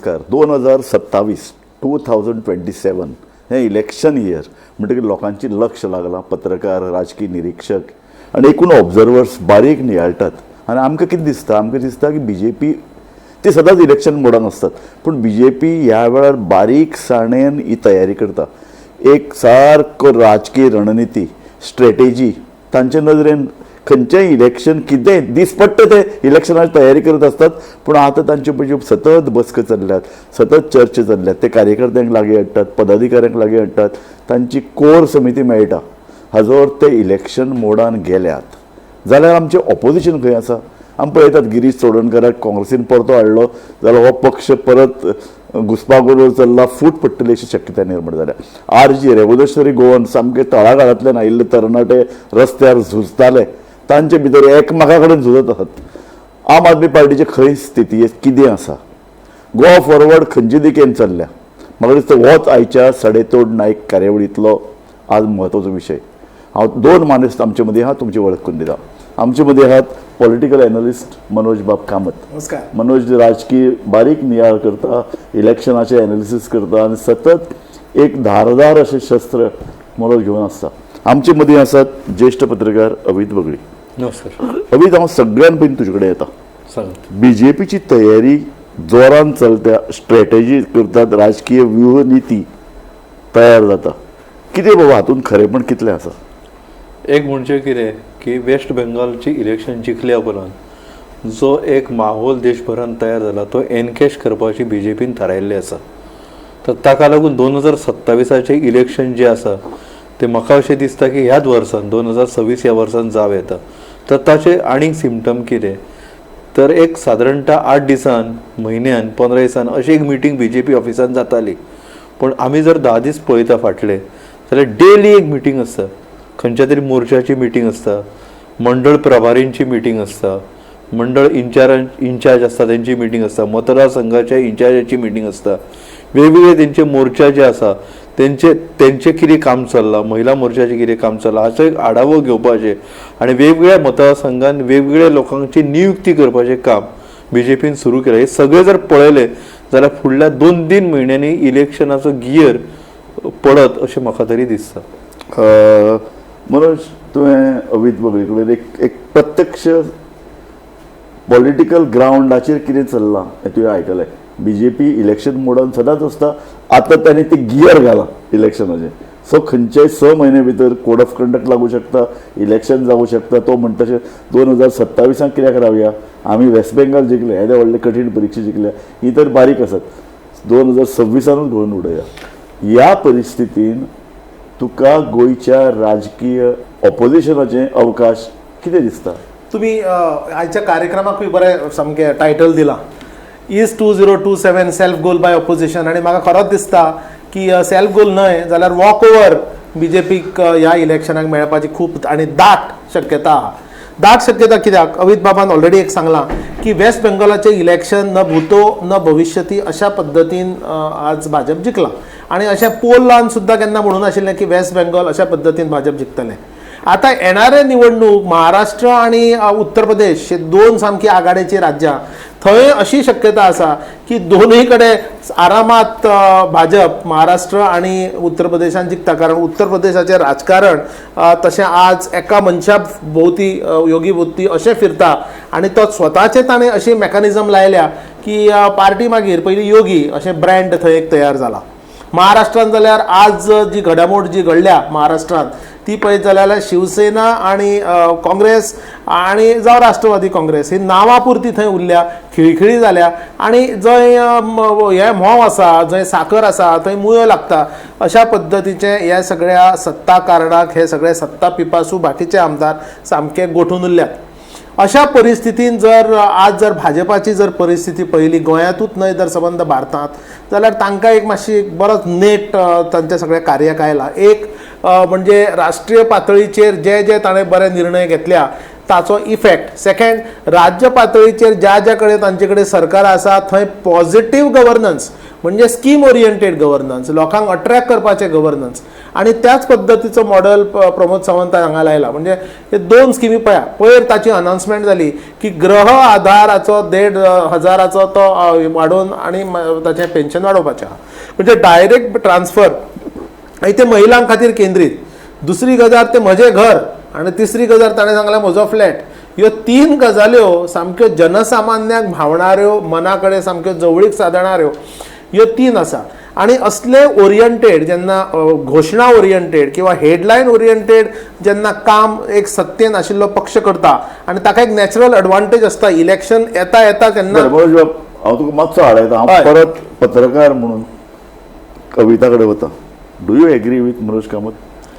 नमस्कार. 2027 हे election year म्हणटकीर लोकांची लक्ष लागलां. पत्रकार, राजकीय निरीक्षक आनी एकूण ऑब्जर्वर्स बारीक नियाळटात. आनी आमकां कितें दिसता, आमकां दिसता की BJP ते सदांच इलेक्शन मोडान आसतात, पूण BJP ह्या वेळार बारीकसाणेन ही तयारी करता. एक सारको राजकीय रणनिती, स्ट्रॅटेजी तांचे नजरेन खंयचेंय इलेक्शन कितें दीस पडटा ते इलेक्शनाची तयारी करत असतात. पूण आतां तांच्यो पळय सतत बसका चल्ल्यात, सतत चर्चा चल्ल्यात. ते कार्यकर्त्यांक लागीं हाडटात, पदाधिकाऱ्यांक लागीं हाडटात, तांची कोर समिती मेळटा. हाजो अर्थ ते इलेक्शन मोडान गेल्यात. जाल्यार आमचें ऑपोजिशन खंय आसा? आमी पळयतात गिरीश चोडणकराक काँग्रेसीन परतो हाडलो जाल्यार हो पक्ष परत घुसपागोल चल्ला, फूट पडटली अशी शक्यताय निर्माण जाल्या. RG रेव्होल्युशनरी गोवन सामके तळागाळांतल्यान आयिल्ले तरणाटे रस्त्यार झुजताले, तांचे भितर एकमेका कडेन झुजत आसात. आम आदमी पार्टीची खंय स्थिती कितें आसा? गोवा फॉरवर्ड खंयचे दिकेन चल्ल्या? म्हाका दिसता होच आयच्या सडेतोड नायक कार्यावळींतलो आज म्हत्वाचो विशय. हांव 2 मानेस्त आमचे मदीं आहात, तुमची वळख करून दिता. आमचे मदीं आहात पॉलिटिकल एनालिस्ट मनोज बाब कामत. नमस्कार. मनोज राजकीय बारीक नियाळ करता, इलेक्शनाचे एनालिसीस करता आनी सतत एक धारदार अशें शस्त्र मनोज घेवन आसता. आमचे मदीं आसात ज्येष्ठ पत्रकार अवीत बगडी. नमस्कार. अवीत, हांव सगळ्यान पयलीं तुजे कडेन येता. BJPची तयारी जोरान चलत्या, स्ट्रॅटेजी करतात, राजकीय व्यूह नीती तयार जाता. कितें बाबा हातूंत खरेपण कितलें आसा? एक म्हणजे कितें की वेस्ट बेंगॉलची इलेक्शन जिखल्या उपरांत जो एक माहोल देशभरान तयार जाला तो एनकॅश करपाची BJPन थारायल्ली आसा. तर ताका लागून 2027 इलेक्शन जे आसा ते म्हाका अशें दिसता की ह्याच वर्सान 2026 ह्या वर्सान जावं येता. तर ताचे आनीक सिम्पटम कितें तर एक सादारणता 8 दिसान, म्हयन्यान, 15 दिसान अशी एक मिटींग BJP ऑफिसान जाताली. पूण आमी जर 10 दीस पळयता फाटले जाल्यार डेली एक मिटींग आसता. खंयच्या तरी मोर्चाची मिटींग आसता, मंडळ प्रभारींची मिटींग आसता, मंडळ इंचार्ज आसता तेंची मिटींग आसता, मतदारसंघाच्या इंचार्जाची मिटींग आसता. वेगवेगळे तेंचे मोर्चा जे आसा तेंचे कितें काम चल्लां, महिला मोर्चाचें कितें काम चल्लां हाचो एक आढावो घेवपाचें आनी वेगवेगळ्या मतदारसंघान वेगवेगळ्या लोकांची नियुक्ती करपाचें काम BJPन सुरू केलें. हे सगळे जर पळयले जाल्यार फुडल्या 2-3 म्हयन्यांनी इलेक्शनाचो गियर पडत अशें म्हाका तरी दिसता. मनोज, तुवें अवीत बगडी कडेन एक प्रत्यक्ष पॉलिटिकल ग्राउंडाचेर कितें चल्लां हें तुवें आयकलें. BJP इलेक्शन मोडान सदांच आसता. आतां तांणी ते गियर घाला इलेक्शनाचें. सो खंयच्याय 6 म्हयने भितर कोड ऑफ कंडक्ट लागू शकता, इलेक्शन जावं शकता. तो म्हणटा तशें 2027 कित्याक रावया? आमी वेस्ट बेंगॉल जिखले, येदे व्हडले कठीण परिक्षा जिखल्या, ही तर बारीक आसात. 2026 घडोवन उडया. ह्या परिस्थितीन तुका गोंयच्या राजकीय ऑपोजिशनाचे अवकाश कितें दिसता? तुम्ही आयच्या कार्यक्रमाकूय बरें सामकें टायटल दिलां, is 2027 self goal by opposition. आनी म्हाका खरोच दिसता की सेल्फ गोल न्हय जाल्यार वॉक ओवर BJPक ह्या इलेक्शनाक मेळपाची खूब आनी दाट शक्यता आहा. दाट शक्यता कित्याक? अवीत बाबान ऑलरेडी एक सांगलां की वेस्ट बेंगॉलाचें इलेक्शन न भूतो न भविष्यती अशा पद्दतीन आज भाजप जिखला. आनी अशें पोल लावन सुद्दां केन्ना म्हणून आशिल्लें की वेस्ट बेंगॉल अशा पद्दतीन भाजप जिखतलें. आतां येणारे निवडणूक महाराष्ट्र आनी उत्तर प्रदेश हे 2 सामकी आघाडीची राज्यां, थंय अशी शक्यता आसा की दोनूय कडेन आरामात भाजप महाराष्ट्र आनी उत्तर प्रदेशान जिखता. कारण उत्तर प्रदेशाचें राजकारण तशें आज एका मनशा भोवती योगी भोवती अशें फिरता आनी तो स्वताचे ताणें अशी मेकॅनिझम लायल्या की पार्टी मागीर पयलीं योगी अशें ब्रँड थंय एक तयार जाला. महाराष्ट्रांत जाल्यार आज जी घडामोड जी घडल्या महाराष्ट्रांत ती पळयत जाल्यार शिवसेना आनी काँग्रेस आनी जावं राष्ट्रवादी काँग्रेस ही नांवां पुरती थंय उरल्या, खिळखिळी जाल्या. आनी जंय हे म्होंव आसा, जंय साकर आसा थंय मुयो लागता. अशा पद्दतीचे ह्या सगळ्या सत्ता कारणाक हे सगळे सत्ता पिपासू बाकीचे आमदार सामके गोठून उरल्यात. अशा परिस्थितीन जर भाजपाची जर परिस्थिती पळयली गोंयांतूच न्हय तर संबंद भारतांत, जाल्यार तांकां एक मातशी बरोच नेट तांचे सगळे कार्यक आयला. एक म्हणजे राष्ट्रीय पातळीचेर जे ताणें बरे निर्णय घेतल्या ताचो इफेक्ट. सेकंड, राज्य पातळीचेर ज्या कडेन तांचे कडेन सरकार आसा थंय पॉझिटिव्ह गव्हर्नन्स म्हणजे स्कीम ओरिएंटेड गव्हर्नन्स, लोकांक अट्रॅक्ट करपाचें गव्हर्नन्स. आणि त्याच पद्दतीचो मॉडेल प्रमोद सावंत हांगा लायला. म्हणजे हे 2 स्किमी पळया. पयर ताची अनाउन्समेंट जाली की गृह आधाराचो 1,500 तो वाडोवन आनी ताचें पेन्शन वाडोवपाचें आहा. म्हणजे डायरेक्ट ट्रान्सफर आनी ते महिलां खातीर केंद्रीत. दुसरी गजाल ते म्हजें घर आनी तिसरी गजाल ताणें सांगलें म्हजो फ्लॅट. ह्यो 3 गजाल्यो सामक्यो जनसामान्याक भावणाऱ्यो, मना कडेन सामक्यो जवळीक साधणाऱ्यो ह्यो 3 आसा. आणि असले ओरिएंटेड जेन्ना घोशणा ओरिएंटेड किंवा हेडलायन ओरिएंटेड जेन्ना काम एक सत्तेन आशिल्लो पक्ष करता आनी ताका एक नॅचरल एडवांटेज आसता इलेक्शन येता तेन्ना. हांव तुका मातसो हाडयता. हांव परत पत्रकार म्हणून कविता कडेन वता. Do you agree with Manoj Kamat?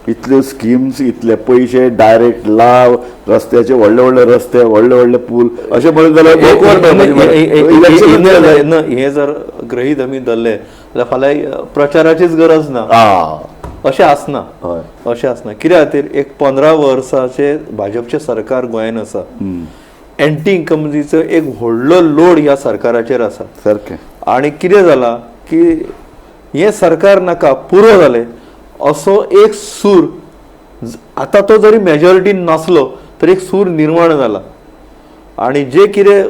इतल्यो स्किम्स, इतले पयशे डायरेक्ट लाव, रस्त्याचे व्हडले व्हडले रस्ते, व्हडले व्हडले पूल अशें म्हणून जाल्यार हे जर ग्रहीत आमी धरले जाल्यार फाल्यां प्रचाराचीच गरज ना अशें आसना. अशें आसना. कित्या खातीर एक 15 वर्साचे भाजपचें सरकार गोंयांत आसा. एंटी इन्कमसीचो एक व्हडलो लोड ह्या सरकाराचेर आसा. सारकें. आनी कितें जाला की हे सरकार नाका पुरो जालें असो एक सूर आतां तो जरी मेजॉरिटीन नासलो तरी एक सूर निर्माण जाला. आणि जे कितें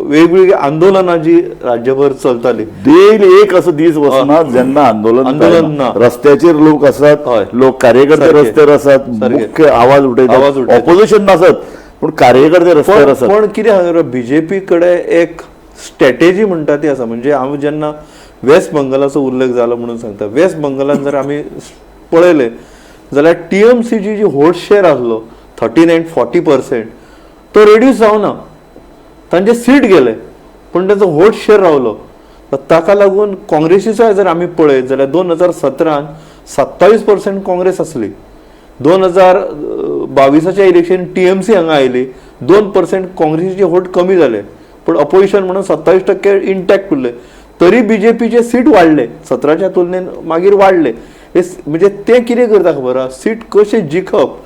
वेगवेगळी आंदोलनां जी राज्यभर चलताली डेली एक असो दीस वचना जेन्ना आंदोलन ना. रस्त्याचेर लोक आसात, लोक कार्यकर्ते रस्त्यार आसात, मुख्य आवाज उठयतात, ऑपोजिशन नासत पूण कार्यकर्ते रस्त्यार आसात. पण कितें बीजेपी कडेन एक स्ट्रॅटेजी म्हणटा ती आसा. म्हणजे हांव जेन्ना वेस्ट बंगालाचो उल्लेख जालो म्हणून सांगता. वेस्ट बंगालान जर आमी पळयले जाल्यार टीएमसीची जी व्होट शेअर आसलो 39 and 40% तो रेड्यूस जावना. तांचे सीट गेले पण तांचो व्होट शेअर रावलो. ताका लागून काँग्रेसीचो जर आमी पळयत जाल्यार 2017 27% काँग्रेस आसली. 2022च्या इलेक्शन टीएमसी हांगा आयली 2% काँग्रेसीचे व्होट कमी जाले पण अपोजिशन म्हणून 27% इंटॅक्ट उरले. तरी बीजेपीचे सीट वाडले 17च्या तुलनेन मागीर वाडले. म्हणजे ते कितें करता खबर आहा? सीट कशें जिखप,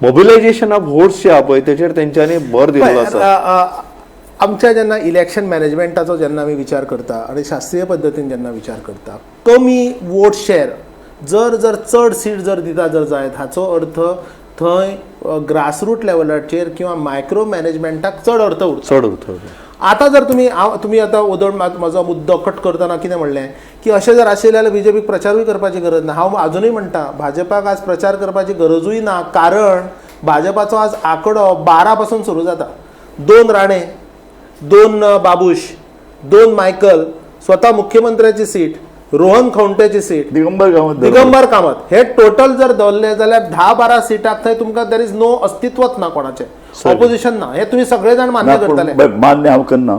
मोबिलायजेशन ऑफ व्होट्स जे आहा पळय तेचेर तेंच्यांनी भर दिल्लो आसा. आमच्या जेन्ना इलेक्शन मॅनेजमेंटाचो जेन्ना आमी विचार करता आनी शास्त्रीय पद्दतीन जेन्ना विचार करता, कमी वोट शेअर जर चड सीट जर दिता जर जायत हाचो अर्थ थंय ग्रासरूट लेवलाचेर किंवा मायक्रो मॅनेजमेंटाक चड अर्थ उरता. आता जर तुम्ही आता म्हजो मुद्दो कट करतना कितें म्हणलें की अशें जर आशिल्लें जाल्यार बीजेपीक प्रचारूय करपाची गरज ना. हांव अजूनय म्हणटा भाजपाक आज प्रचार करपाची गरजूय ना. कारण भाजपाचो आज आंकडो 12 पासून सुरू जाता. 2 राणे, 2 बाबूश, 2 मायकल, स्वता मुख्यमंत्र्याची सीट, रोहन खंवटेची सीट, दिगंबर कामत हे टोटल जर धरले जाल्यार 10-12 सीटाक थंय तुमकां देर इज नो अस्तित्वच ना कोणाचें, ऑपोजिशन ना. हे तुमी सगळे जाण मान्य करतले. मान्य हांव करना.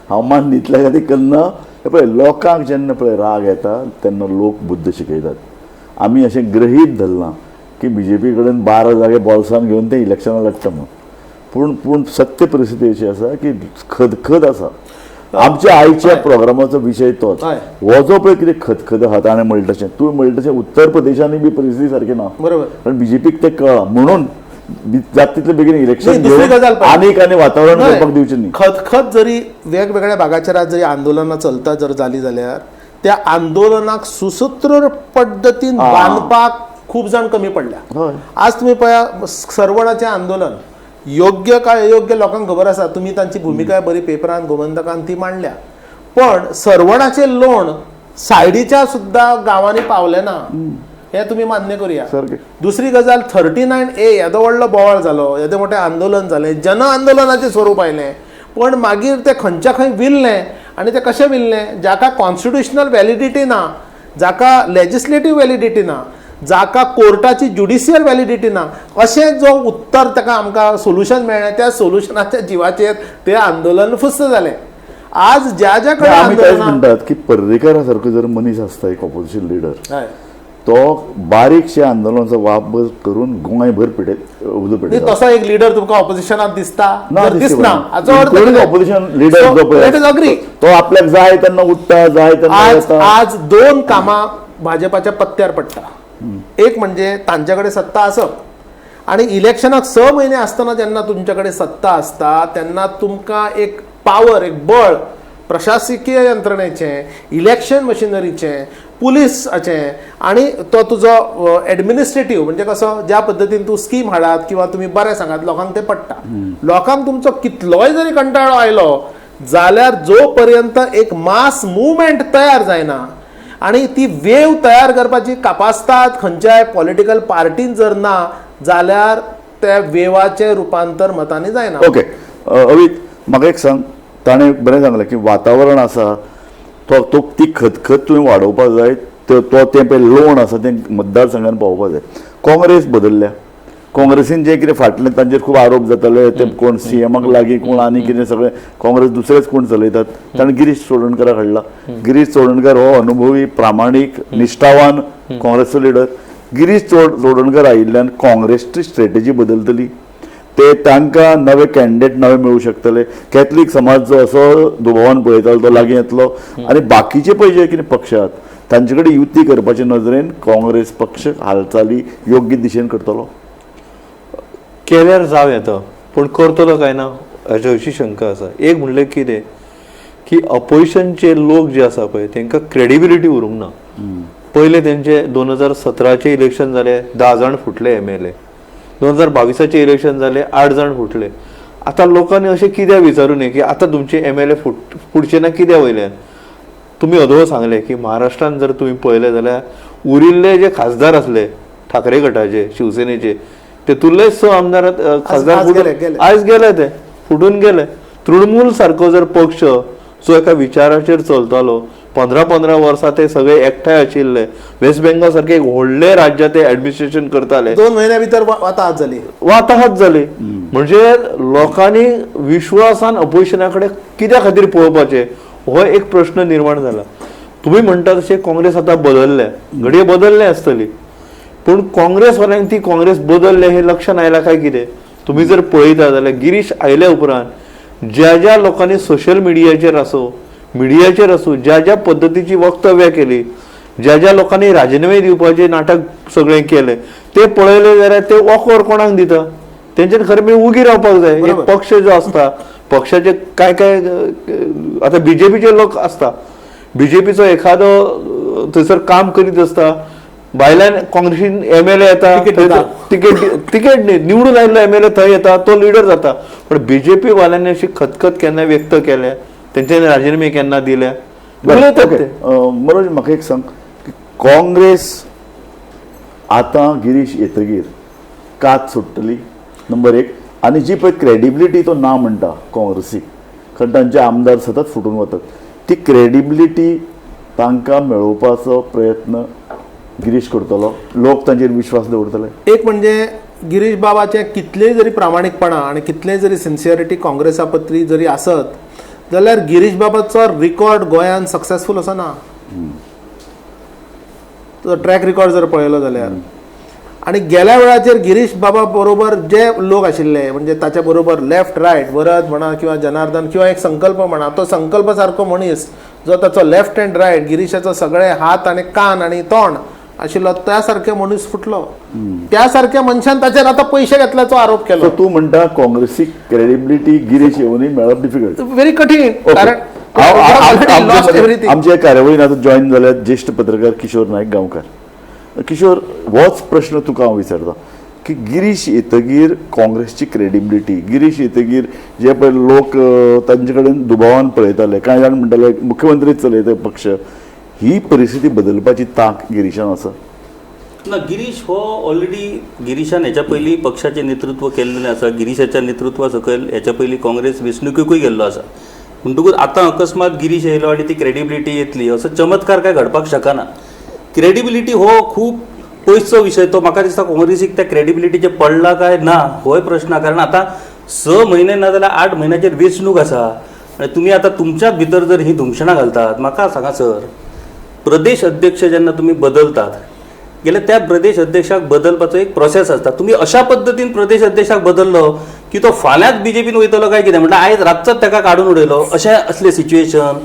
हांव मान्य इतल्या खातीर करना. पळय लोकांक जेन्ना पळय राग येता तेन्ना लोक बुद्ध शिकयतात. आमी अशें गृहीत धरलां की बीजेपी कडेन 12 जागे बॉल्सान घेवन ते इलेक्शनां लडटा म्हणून. पूण सत्य परिस्थिती अशी आसा की खदखद आसा. आमच्या आयच्या प्रोग्रामाचो विशय तोच. हो जो पळय कितें खतखत आहा ताणें म्हणलें तशें तूं म्हणलें तशें उत्तर प्रदेशांनी बी परिस्थिती सारकी ना. बरोबर. कारण बीजेपीक ते कळ्ळां म्हणून जाता तितले बेगीन इलेक्शन आनीक आनी वातावरण करपाक दिवचें न्ही. खतखत जरी वेगवेगळ्या भागाचेर जरी आंदोलनां चलता जर जाली जाल्यार त्या आंदोलनाक सुसूत्र पद्दतीन बांदपाक खूब जाण कमी पडल्या. आज तुम्ही पळया सरवणाचें आंदोलन योग्य काय अयोग्य लोकांक खबर आसा. तुम्ही तांची भुमिका बरी पेपरान गोमंतकान ती मांडल्या. पण सरवणाचें लोण सायडीच्या सुद्धा गांवांनी पावलें ना हे तुम्ही मान्य करूया. दुसरी गजाल 39A येदो व्हडलो बोवाळ जालो, येदे मोठें आंदोलन जालें, जन आंदोलनाचें स्वरूप आयलें. पण मागीर तें खंयच्या खंय विल्लें आनी तें कशें विल्लें? जाका कॉन्स्टिट्युशनल व्हॅलिडिटी ना, जाका लेजिस्लेटिव्ह व्हॅलिडिटी ना, जाका कोर्टाची ज्युडिशियल व्हॅलिडिटी ना, अशें जो उत्तर ताका आमकां सोल्युशन मेळ्ळें त्या सोल्युशनाच्या जिवाचेर तें आंदोलन फुस्त जालें. आज ज्या कडेन आमी तेच म्हणटात की पर्रेकारा सारको जर मनीस आसता एक ऑपोजिशन लिडर तो बारीकशे आंदोलनाचो वापर करून गोंयभर उजो पेटयता. तसो एक लिडर तुमकां ऑपोजिशनाक दिसता? दिसना. ऑपोजिशन लिडर जो तो आपल्याक जाय तेन्ना उठता, जाय तेन्ना. आज 2 कामां भाजपाच्या पत्त्यार पडटा. एक म्हणजे तांचे कडेन सत्ता आसप आनी इलेक्शनाक 6 म्हयने आसतना जेन्ना तुमचे कडेन सत्ता आसता तेन्ना तुमकां एक पावर, एक बळ प्रशासकीय यंत्रणेचें, इलेक्शन मशिनरीचें, पुलीसाचें आनी तो तुजो एडमिनिस्ट्रेटीव म्हणजे कसो ज्या पद्दतीन तूं स्कीम हाडात किंवा तुमी बरें सांगात लोकांक ते पडटा. लोकांक तुमचो कितलोय जरी कंटाळो आयलो जाल्यार जो पर्यंत एक मास मुवमेंट तयार जायना आणि ती वेव तयार करपाची कापासतात खंयच्याय पॉलिटिकल पार्टीन जर ना जाल्यार त्या वेवाचें रुपांतर मतांनी जायना. ओके अवीत म्हाका एक सांग, ताणें बरें सांगलें की वातावरण आसा तो ती खतखत तुवें वाडोवपाक जाय, तो तें पळय लोण आसा तें मतदारसंघान पावोवपाक जाय. काँग्रेस बदल्ल्या, काँग्रेसीन जें कितें फाटलें तांचेर खूब आरोप जाताले, ते कोण सीएमाक लागीं कोण आनी कितें सगळें काँग्रेस दुसरेच कोण चलयतात. ताणें गिरीश चोडणकराक हाडला. गिरीश चोडणकर हो अनुभवी प्रामाणीक निश्ठावान काँग्रेसचो लिडर. गिरीश चोडणकर आयिल्ल्यान काँग्रेसची स्ट्रॅटेजी बदलतली. ते तांकां नवे कॅन्डिडेट नवे मेळूं शकतले. कॅथलीक समाज जो असो दुबावान पळयतालो तो लागीं येतलो आनी बाकीचे पळय जे कितें पक्ष आहात तांचे कडेन युती करपाचे नजरेन काँग्रेस पक्ष हालचाली योग्य दिशेन करतलो. केल्यार जाव येता, पूण करतलो काय ना हाची अशी शंका आसा. एक म्हणलें कितें की अपोजिशनचे लोक जे आसा पळय तांकां क्रेडिबिलिटी उरूंक ना. पयले तेंचे 2017 इलेक्शन जाले 10 जाण फुटले MLA, 2022 इलेक्शन जाले 8 जाण फुटले. आतां लोकांनी अशें कित्याक विचारूं नये की आतां तुमचे MLA फुटचे ना कित्या वयल्यान. तुम्ही अदोळ सांगले की महाराष्ट्रान जर तुम्ही पळयले जाल्यार उरिल्ले जे खासदार असले ठाकरे गटाचे शिवसेनेचे तेतूंतले 6 आमदार खासदार आयज गेले, ते फुटून गेले. तृणमूल सारको जर पक्ष जो एका विचाराचेर चलतालो 15 वर्सां ते सगळे एकठांय आशिल्ले, वेस्ट बेंगॉल सारखे एक व्हडले राज्य ते ऍडमिनिस्ट्रेशन करताले, 2 महिन्या भितर वाताहत जाली. म्हणजे लोकांनी विश्वासान अपोजिशना कडेन कित्या खातीर पळोवपाचे हो एक प्रश्न निर्माण जाला. तुम्ही म्हणटा तशें काँग्रेस आतां बदलल्या, घडये बदलले आसतली, पूण काँग्रेसवाल्यांक ती काँग्रेस बदलले हे लक्षात आयला काय कितें. तुम्ही जर पळयता जाल्यार गिरीश आयल्या उपरांत ज्या लोकांनी सोशल मिडियाचेर असो ज्या पद्धतीची वक्तव्य केली, ज्या लोकांनी राजिनामे दिवपाचे नाटक सगळें केले ते पळयले जाल्यार ते वॉकओवर कोणाक दिता. तेंच्यानी खरें म्हणजे उगी रावपाक जाय. एक पक्ष जो आसता पक्षाचे काय आता बीजेपीचे लोक असता, बीजेपीचो एखादो थंयसर काम करीत असता, भायल्यान काँग्रेसीन MLA येता, तिकेट निवडून आयिल्लो MLA थंय येता, तो लिडर जाता. पण बीजेपी वाल्यांनी अशी खतखत केन्ना व्यक्त केल्या, तेंच्यांनी राजिनामे केन्ना दिल्या. मनोज म्हाका एक सांग की काँग्रेस आतां गिरीश येतगीर कात सुट्टली नंबर 1, आनी जी पळय क्रेडिबिलिटी तो ना म्हणटा काँग्रेसीक, कारण तांचे आमदार सतत फुटून वतात, ती क्रेडिबिलिटी तांकां मेळोवपाचो प्रयत्न गिरीश करतलो, लोक तांचेर विश्वास दवरतले. एक म्हणजे गिरीश बाबाचे कितलेय जरी प्रामाणिकपणा आणि कितलेय जरी सिन्सियरिटी काँग्रेसा पत्री जरी आसत जाल्यार गिरीश बाबाचो रिकॉर्ड गोंयान सक्सेसफूल असो ना. ट्रॅक रिकॉर्ड जर पळयलो जाल्यार आणि गेल्या वेळाचेर गिरीश बाबा बरोबर जे लोक आशिल्ले म्हणजे ताच्या बरोबर लेफ्ट रायट वरद म्हणा किंवा जनार्दन किंवा एक संकल्प म्हणा, तो संकल्प सारको मनीस जो ताचो लेफ्ट अँड रायट गिरीशाचो सगळे हात आणि कान आणि तोंड आशिल्लो त्या सारखे मनीस फुटलो. त्या सारख्या मनशान ताचेर आता पैसे घेतल्याचो आरोप केलो. तूं म्हणटा काँग्रेसीक क्रेडिबिलिटी गिरीश येवनी मेळप डिफिकल्ट, व्हेरी कठीण. कारण आमच्या कार्यावळीन आतां जॉईन जाल्यात ज्येष्ठ पत्रकार किशोर नायक गांवकार. किशोर, होच प्रश्न तुका हांव विचारता की गिरीश येतगीर काँग्रेसची क्रेडिबिलिटी, गिरीश येतगीर जे पळय लोक तांचे कडेन दुबावान पळयताले, कांय जाण म्हणटाले मुख्यमंत्रीच चलयता पक्ष, ही परिस्थिती बदलपाची तांक गिरीशान आसा ना. गिरीश हो ऑलरेडी गिरीशान हेच्या पयलीं पक्षाचें नेतृत्व केल्लें आसा. गिरीशाच्या नेतृत्वा सकयल हेच्या पयलीं काँग्रेस वेंचणुकेकूय गेल्लो आसा. म्हणटकूच आतां अकस्मात गिरीश येयलो आनी ती क्रेडिबिलिटी येतली असो चमत्कार काय घडपाक शकना. क्रेडिबिलिटी हो खूब पयसचो विशय. तो म्हाका दिसता काँग्रेसीक त्या क्रेडिबिलिटीचे पडला काय ना होय प्रश्न. कारण आतां 6 म्हयने ना जाल्यार 8 म्हयन्याचेर वेंचणूक आसा आनी तुमी आतां तुमच्याच भितर जर ही धुमशणां घालतात. म्हाका सांगा सर, प्रदेश अध्यक्ष जेन्ना तुमी बदलतात जाल्यार त्या प्रदेश अध्यक्षाक बदलपाचो एक प्रोसेस आसता. तुमी अशा पद्दतीन प्रदेश अध्यक्षाक बदललो की तो फाल्यांच बीजेपीन वयतलो काय कितें, म्हणल्यार आयज रातचोच ताका काडून उडयलो अशें असलें सिच्युएशन.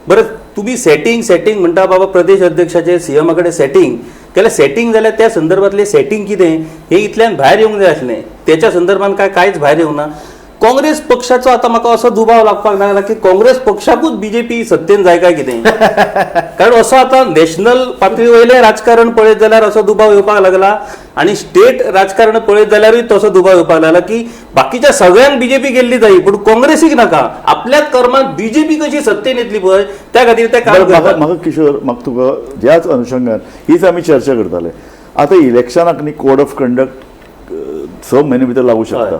बरें, तुम्ही सेटिंग म्हणटा बाबा प्रदेश अध्यक्षाचे सीएमा कडेन सेटिंग केल्यार सेटिंग जाल्यार त्या संदर्भातले सेटिंग कितें हे इतल्यान भायर येवंक जाय आसलें. त्याच्या संदर्भात कांयच भायर येवना. काँग्रेस पक्षाचो आता म्हाका असो दुबाव लागपाक लागला की काँग्रेस पक्षाकूच बीजेपी सत्तेन जाय काय कितें कारण असो आता नॅशनल पातळी वयले राजकारण पळयत जाल्यार असो दुबाव येवपाक लागला आणि स्टेट राजकारण पळयत जाल्यारूय तसो दुबाव येवपाक लागला की बाकीच्या सगळ्यांक बीजेपी गेल्ली जाय पूण काँग्रेसीक नाका आपल्याच कर्मात बीजेपी कशी सत्तेन येतली पळय त्या खातीर ते काम करतात. म्हाका किशोर म्हाका तुका ह्याच अनुशंगान हीच आमी चर्चा करताले. आतां इलेक्शनाक न्ही कोड ऑफ कंडक्ट 6 म्हयने भितर लागू शकता.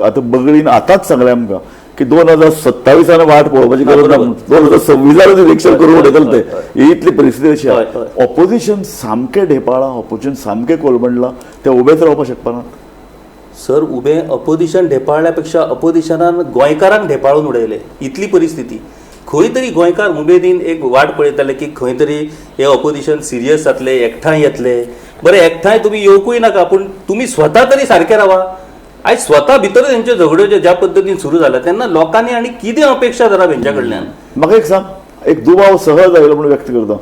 आता बगळीन आतांच सांगलें आमकां की 2027 वाट पळोवपाची गरज ना, 2026 इलेक्शन करून उडयतले ते. ही इतली परिस्थिती अशी आहा. ऑपोजिशन सामकें ढेपाळा, ऑपोजिशन सामकें कोलमडलां, ते उबेच रावपाक शकपाना. सर उबे अपोजिशन ढेपाळल्यापेक्षा अपोजिशनान गोंयकारांक ढेपाळून उडयले इतली परिस्थिती. खंय तरी गोंयकार उमेदीन एक वाट पळयताले की खंय तरी हे अपोजिशन सिरियस जातले, एकठांय येतले. बरें एकठांय तुमी येवकूय नाका पूण तुमी स्वता तरी सारके रावा. आयज स्वता भितर तेंच्यो झगड्यो ज्या पद्दतीन सुरू जाल्या तेन्ना लोकांनी आनी कितें अपेक्षा धरप हेंच्या कडल्यान. म्हाका एक सांग, एक दुबाव सहज आयलो म्हणून व्यक्त करता.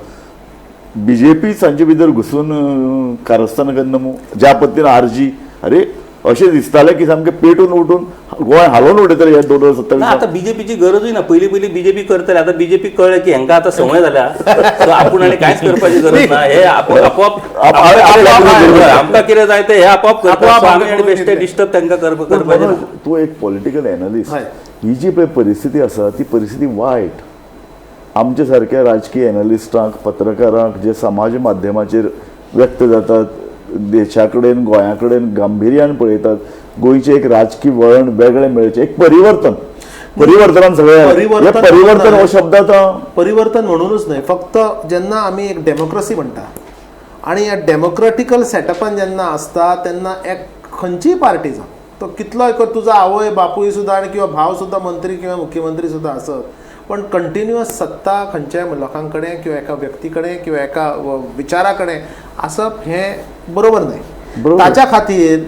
बीजेपी सांचे भितर घुसून कारस्थान करना मू ज्या पद्दतीन आरजी अरे अशें दिसतालें की सामकें पेटून उठून गोंय हालोवन उडयतले ह्या 2027. आता बीजेपीची गरजूय ना. पयलीं बीजेपी करतले, आता बीजेपी कळ्ळें की हेंका आता संवय जाल्या सो आपूण आनी कांयच करपाची गरज ना. हे आपोआप आमकां कितें जाय ते हे आपोआप करतात. आमी आनी बेश्टे डिस्टर्ब तांकां करपाचें ना. तूं एक पॉलिटिकल एनालिस्ट, ही जी पळय परिस्थिती आसा ती परिस्थिती वायट. आमचे सारक्या राजकीय एनालिस्टांक, पत्रकारांक जे समाज माध्यमाचेर व्यक्त जातात, देशा कडेन गोंया कडेन गांभिर्यान पळयतात, गोंयचें एक राजकीय वळण वेगळें मेळचें, एक परिवर्तनान सगळें परिवर्तन हो शब्द आतां परिवर्तन म्हणूनच न्हय, फक्त जेन्ना आमी एक डेमोक्रेसी म्हणटा आणि ह्या डेमोक्रेटिकल सेटअपान जेन्ना आसता तेन्ना एक खंयचीय पार्टी जावं तो कितलोय तुजो आवय बापूय सुद्दां आनी किंवा भाव सुद्दां मंत्री किंवा मुख्यमंत्री सुद्दां आसत, पण कंटिन्युअस सत्ता खंयच्याय लोकां कडेन किंवा एका व्यक्ती कडेन किंवा एका विचारा कडेन आसप हें बरोबर न्हय. ताच्या खातीर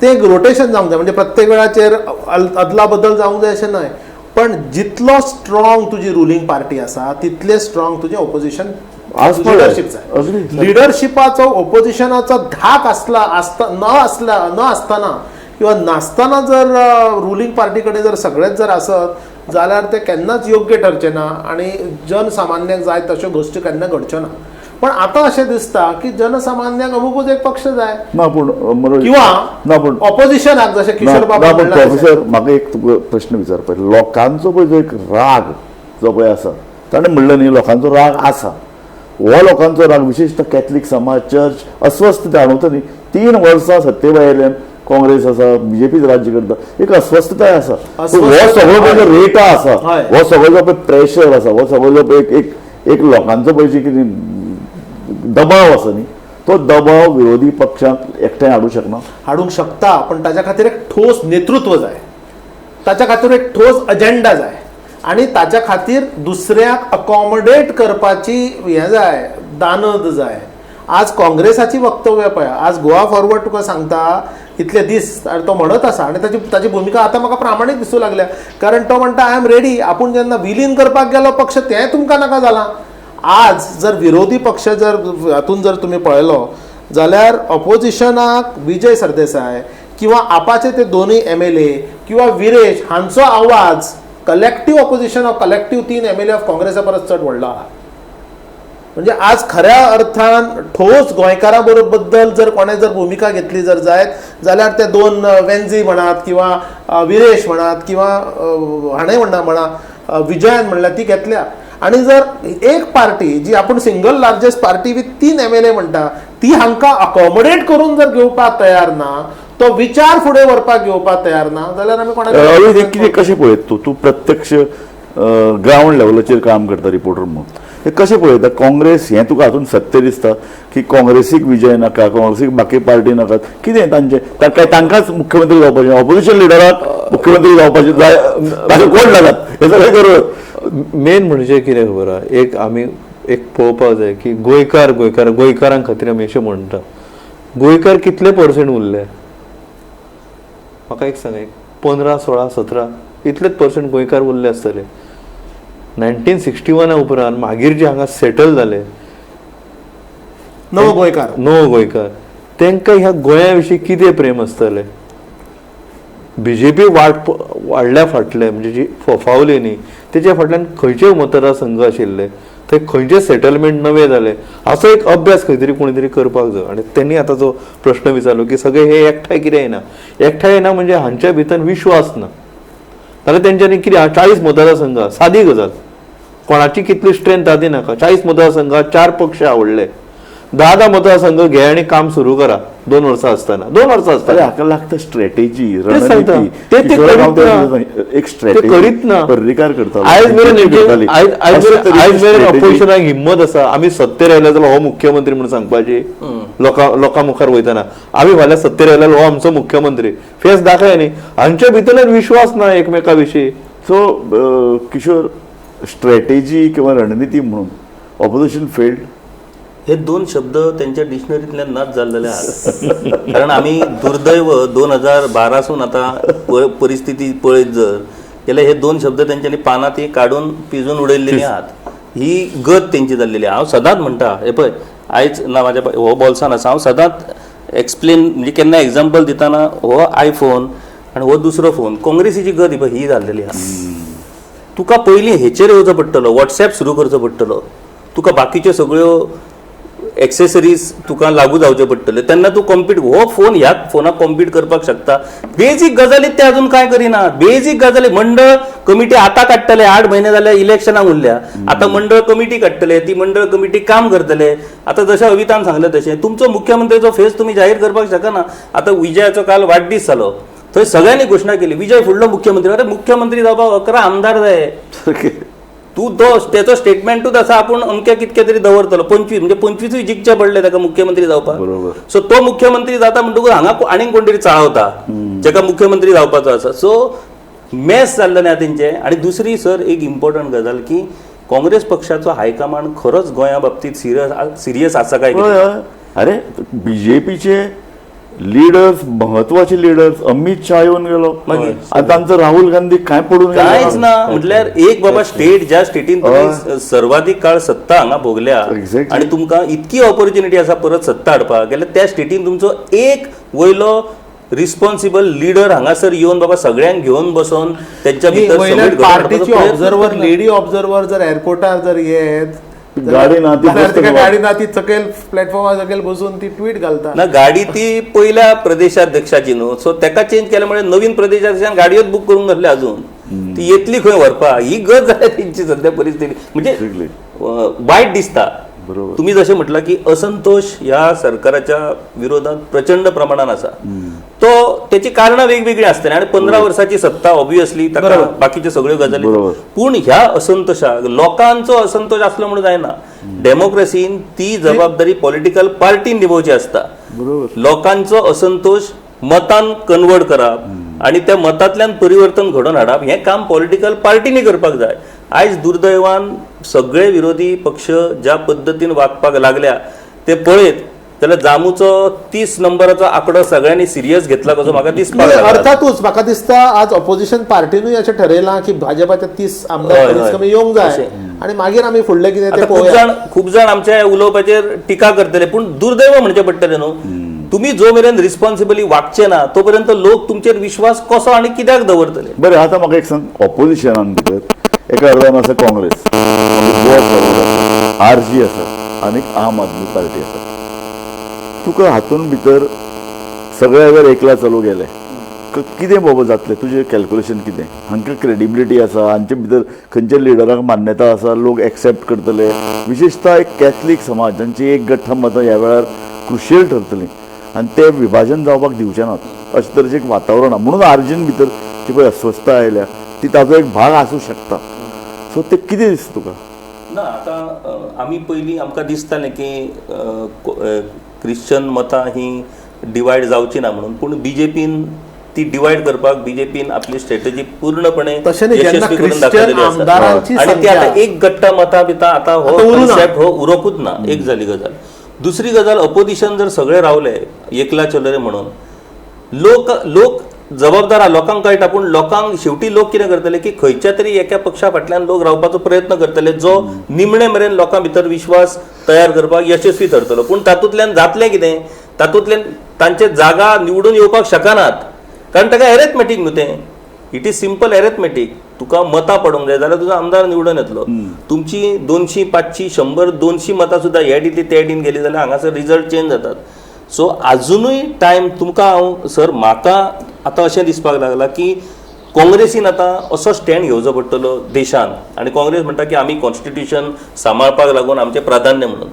ते एक रोटेशन जावंक जाय. म्हणजे प्रत्येक वेळाचेर अदला बदल जावंक जाय अशें न्हय, पण जितलो स्ट्रॉंग तुजी रुलींग पार्टी आसा तितले स्ट्रॉंग तुजें ऑपोजिशन लिडरशीप जाय. लिडरशिपाचो ऑपोजिशनाचो धाक न आसतना किंवा नासतना जर रुलींग पार्टी कडेन जर सगळेच जर आसत जाल्यार ते केन्नाच योग्य ठरचें ना आणि जनसामान्यांक जाय तश्यो गोश्टी केन्ना घडच्यो ना. पण आता अशें दिसता की जनसामान्यांक अमुकूच एक पक्ष जाय ना, पूण किंवा ऑपोजिशनाक जशें किशोर बाबा प्रोफेसर म्हाका एक प्रश्न विचारपाक, लोकांचो पळय जो एक राग जो पळय आसा, ताणें म्हणलें न्ही लोकांचो राग आसा, हो लोकांचो राग विशेषतः कॅथलीक समाज, चर्च अस्वस्थ जाणवता न्ही. 3 वर्सां सत्ते भायल्यान काँग्रेस आसा, बीजेपी राज्य करता, एक अस्वस्थताय आसा. हो सगळो पळय जो रेटा आसा, हो सगळो जो पळय प्रेशर आसा, हो सगळो जो पळय एक लोकांचो पळय जी कितें दबाव आसा न्ही, तो दबाव विरोधी पक्षांक एकठांय हाडूंक शकता. पण ताच्या खातीर एक ठोस नेतृत्व जाय, ताच्या खातीर एक ठोस अजेंडा जाय आणि ताच्या खातीर दुसऱ्याक अकॉमोडेट करपाची हें जाय, दानद जाय. आज काँग्रेसाची वक्तव्य पळय, आज गोवा फॉरवर्ड तुका सांगता इतले दीस तो म्हणत आसा आणि ताची भुमिका आता म्हाका प्रामाणीक दिसूं लागल्या. कारण तो म्हणटा आय एम रेडी. आपूण जेन्ना विलीन करपाक गेलो पक्ष तें तुमकां नाका जालां. आज जर विरोधी पक्ष जर हातून जर तुमी पळयलो जाल्यार ऑपोजिशनाक विजय सरदेसाय किंवा आपाचे ते दोनूय MLA किंवा विरेश हांचो आवाज collective opposition of collective 3 MLA of काँग्रेसा परस चड व्हडलो आहा. म्हणजे आज खऱ्या अर्थान ठोस गोंयकारां बद्दल जर कोणें जर भुमिका घेतली जर जायत जाल्यार ते 2 वेंझी म्हणात किंवा विरेश म्हणात किंवा हाणें म्हणा विजयान म्हणल्यार ती घेतल्या. आणि जर एक पार्टी जी आपण single largest party with 3 MLA म्हणटा ती हांकां अकॉमोडेट करून जर घेवपाक तयार ना, तो विचार फुडें व्हरपाक घेवपाक तयार ना जाल्यार आमी कोणाक कितें कशें पळयत तूं प्रत्यक्ष ग्राउंड लेवलाचेर काम करता रिपोर्टर म्हणून, हे कशें पळयता? काँग्रेस हें तुका हातून सत्य दिसता की काँग्रेसीक विजय नाका, काँग्रेसीक बाकी पार्टी नाकात, कितें तांचें काय तांकांच मुख्यमंत्री जावपाचें, ऑपोजिशन लिडराक मुख्यमंत्री जावपाचें जाय, ताचे कोण नाकात हें सगळें करून मेन म्हणजे कितें खबर आहा, एक आमी एक पळोवपाक जाय की गोंयकारां खातीर आमी अशें म्हणटा, गोंयकार कितले पर्सेंट उरले? म्हाका एक सांग, 15, 16, 17 इतलेच पर्सेंट गोंयकार उरले आसतले. 1961 उपरांत मागीर जे हांगा सेटल जाले नवो गोंयकार तांकां ह्या गोंया विशीं कितें प्रेम आसतलें? बीजेपी वाडल्या फाटले म्हणजे जी फावली न्ही तेच्या फाटल्यान खंयचे मतदारसंघ आशिल्ले थंय खंयचे सेटलमेंट नवे जाले असो एक अभ्यास खंय तरी कोणी तरी करपाक जाय. आनी त्यांनी आता जो प्रश्न विचारलो की सगळे हे एकठांय कितें येना म्हणजे हांच्या भितर विश्वास ना जाल्यार तेंच्यांनी कितें 40 मतदारसंघ सादी गजाल कोणाची कितली स्ट्रेंथ आदी नाका 40 मतदारसंघात 4 पक्ष आवडले 10 मतदारसंघ घे आणि काम सुरू करा 2 वर्सां असताना 2 वर्सां अरे असताना हाका लागता स्ट्रॅटेजी सांगता. ते किशोर करीत गांवकर ना. एक ते स्ट्रॅटेजी करीत ना. पर्रीकार करता आयज मेरेन आयज मेरेन ऑपोजिशनाक हिम्मत आसा आमी सत्तेर आयले जाल्यार हो मुख्यमंत्री म्हणून सांगपाची लोकां मुखार वयताना आमी फाल्यां सत्तेर आयल्यार हो आमचो मुख्यमंत्री फेस दाखय न्ही हांच्या भितरच विश्वास ना एकमेका विशीं. सो किशोर स्ट्रॅटेजी किंवा रणनीती म्हणून ऑपोजिशन फेल्ड हे 2 शब्द त्यांच्या डिक्शनरीतल्यान नाच जाल्लेले आहात. कारण आम्ही दुर्दैव 2012 आता परिस्थिती पळयत जर जाल्यार हे 2 शब्द त्यांच्यानी पानांत काढून पिजून उडयल्लेली आहात. ही गत तेंची जाल्लेली. हांव सदांच म्हणटा हे पळय आयज ना म्हाज्या हो बॉल्सान आसा हांव सदांच एक्सप्लेन म्हणजे केन्ना एग्जाम्पल दितना हो आयफोन आनी हो दुसरो फोन काँग्रेसीची गत ही जाल्लेली आहा. तुका पयलीं हेचेर येवचो पडटलो वॉट्सॅप सुरू करचो पडटलो तुका बाकीच्यो सगळ्यो एक्सेसरीज तुका लागू जावचे पडटले तेन्ना तूं कॉम्पीट हो फोन ह्या फोनाक कॉम्पीट करपाक शकता. बेजीक गजाली ते अजून काय करिना. बेजीक गजाली मंडळ कमिटी आता काडटले 8 महिने जाले इलेक्शनाक उरल्या आता मंडळ कमिटी काडटले ती मंडळ कमिटी काम करतले. आता जशें अवितान सांगलें तशें तुमचो मुख्यमंत्र्याचो फेस तुम्ही जाहीर करपाक शकना. आता विजयाचो काल वाडदीस जालो थंय सगळ्यांनी घोशणा केली विजय फुडलो मुख्यमंत्री. अरे मुख्यमंत्री जावपाक 11 आमदार जाय. तू त्याचो स्टेटमेंटूच आसा आपूण अमके कितके तरी दवरतलो 25 म्हणजे 25 जिखचे पडले ताका मुख्यमंत्री जावपाक. सो तो मुख्यमंत्री जाता म्हणटकूच हांगा आनीक कोण तरी चाळवता जाका मुख्यमंत्री जावपाचो आसा. सो मॅस जाल्लें आहा तेंचे. आनी दुसरी सर एक इम्पॉर्टंट गजाल की काँग्रेस पक्षाचो हायकमांड खरोच गोंया बाबतीत सिरियस आसा काय. अरे बीजेपीचे लिडर्स महत्वाचे लिडर्स अमित शाह येऊन गेलो आता आमचं राहुल गांधी काय पडून कांयच ना. म्हटल्यार एक बाबा स्टेट ज्या स्टेटीन तुम्ही सर्वाधिक काळ सत्ता हांगा भोगल्या आणि तुमकां इतकी ऑपॉर्च्युनिटी आसा परत सत्ता हाडपाक जाल्यार त्या स्टेटीन तुमचो एक वयलो रिस्पॉन्सिबल लिडर हांगासर येवन बाबा सगळ्यांक घेवन बसोन त्यांच्या भितर पार्टीची ऑब्झर्वर लेडी ऑब्झर्वर जर एअरपोर्टार जर येत गाडी ना ती सकयल प्लॅटफॉर्मार सकयल बसून ती ट्वीट घालता ना. गाडी ती पहिल्या प्रदेशाध्यक्षाची न्हू सो तेका चेंज केल्यामुळे नवीन प्रदेशाध्यक्षान गाडयोच बुक करून घातल्या अजून ती येतली खंय व्हरपा ही गत जाल्या तेंची सध्या परिस्थिती म्हणजे वायट दिसता. तुम्ही जसे म्हटलं की असंतोष या सरकाराच्या विरोधात प्रचंड प्रमाणात आसा. तो त्याची कारणं वेगवेगळी असतात आणि 15 वर्षाची सत्ता ऑब्वियसली बाकीचे सगळ्यो गजाली पूण ह्या असंतोषाक लोकांचो असंतोष असलो म्हणून जायना. डेमोक्रेसीन ती जबाबदारी पॉलिटिकल पार्टीन निभोवची असता. लोकांचो असंतोष मतान कन्वर्ट करप आणि त्या मतांतल्यान परिवर्तन घडोवन हाडप हें काम पॉलिटिकल पार्टीनी करपाक जाय. आयज दुर्दैवान सगळे विरोधी पक्ष ज्या पद्धतीन वागपाक लागल्या ते पळयत जाल्यार जामूचो 30 नंबराचो आंकडो सगळ्यांनी सिरियस घेतला कसो म्हाका दिसपाक लागला. अर्थातूच म्हाका दिसता आज ऑपोजिशन पार्टीनूय अशें ठरयलां की भाजपाच्या 30 आमदार कमी येवंक जाय आणि मागीर आमी फुडलें कितें ते खूप जाण आमच्या उलोवपाचेर टिका करतले पूण दुर्दैव म्हणचे पडटले न्हू. तुम्ही जो मेरेन रिस्पॉन्सिबली वागचे ना तोपर्यंत लोक तुमचेर विश्वास कसो आणि कित्याक दवरतले. बरें आतां म्हाका एक सांग ऑपोजिशनान भितर एका अर्दान आसा काँग्रेस RG आसा आनी आम आदमी पार्टी आसा. तुका हातून भितर सगळे जर एकला चालू गेले कितें बाबा जातलें तुजें कॅल्क्युलेशन कितें. हांकां क्रेडिबिलिटी आसा हांचे भितर खंयच्या लिडराक मान्यता आसा लोक एक्सेप्ट करतले विशेषतः एक कॅथलीक समाज जांची एक गठ्ठ मतां ह्या वेळार क्रुशियल ठरतलीं आनी ते विभाजन जावपाक दिवचे नात अशें तरेचें एक वातावरण आसा. म्हणून RGन भितर जी पळय अस्वस्थता आयल्या ती ताजो एक भाग आसूं शकता. सो ते कितें दिसता तुका. ना आतां आमी पयलीं आमकां दिसतालें की क्रिश्चन मतां ही डिवायड जावची ना म्हणून पूण बीजेपीन ती डिवायड करपाक बीजेपीन आपली स्ट्रॅटेजी पूर्णपणे यशस्वी करून दाखयलेली आसा आणि ती आतां एक गट्ट मतां बितां आतां हो कॉन्सेप्ट हो उरोकूच ना. एक जाली गजाल. दुसरी गजाल अपोजिशन जर सगळे रावले एकला चलो रे म्हणून लोक जबाबदार आहा लोकांक कळटा पूण लोकांक शेवटी लोक कितें करतले की खंयच्या तरी एका पक्षा फाटल्यान लोक रावपाचो प्रयत्न करतले जो निमणे मेरेन लोकां भितर विश्वास तयार करपाक यशस्वी ठरतलो. पूण तातूंतल्यान जातलें कितें तातूंतल्यान तांचे जागा निवडून येवपाक शकनात कारण ताका एरेथमेटीक न्हू तें, इट इज सिंपल एरेथमेटीक. तुका मतां पडोंक जाय जाल्यार तुजो आमदार निवडून येतलो. तुमची 200, 500, 100, 200 मतां सुद्दां हे डिली ते डिन गेली जाल्यार हांगासर रिजल्ट चेंज जातात. सो अजुनूय टायम तुमकां हांव सर म्हाका आतां अशें दिसपाक लागलां की काँग्रेसीन आतां असो स्टँड घेवचो पडटलो देशान, आनी काँग्रेस म्हणटा की आमी कॉन्स्टिट्यूशन सांबाळपाक लागून आमचें प्राधान्य म्हणून.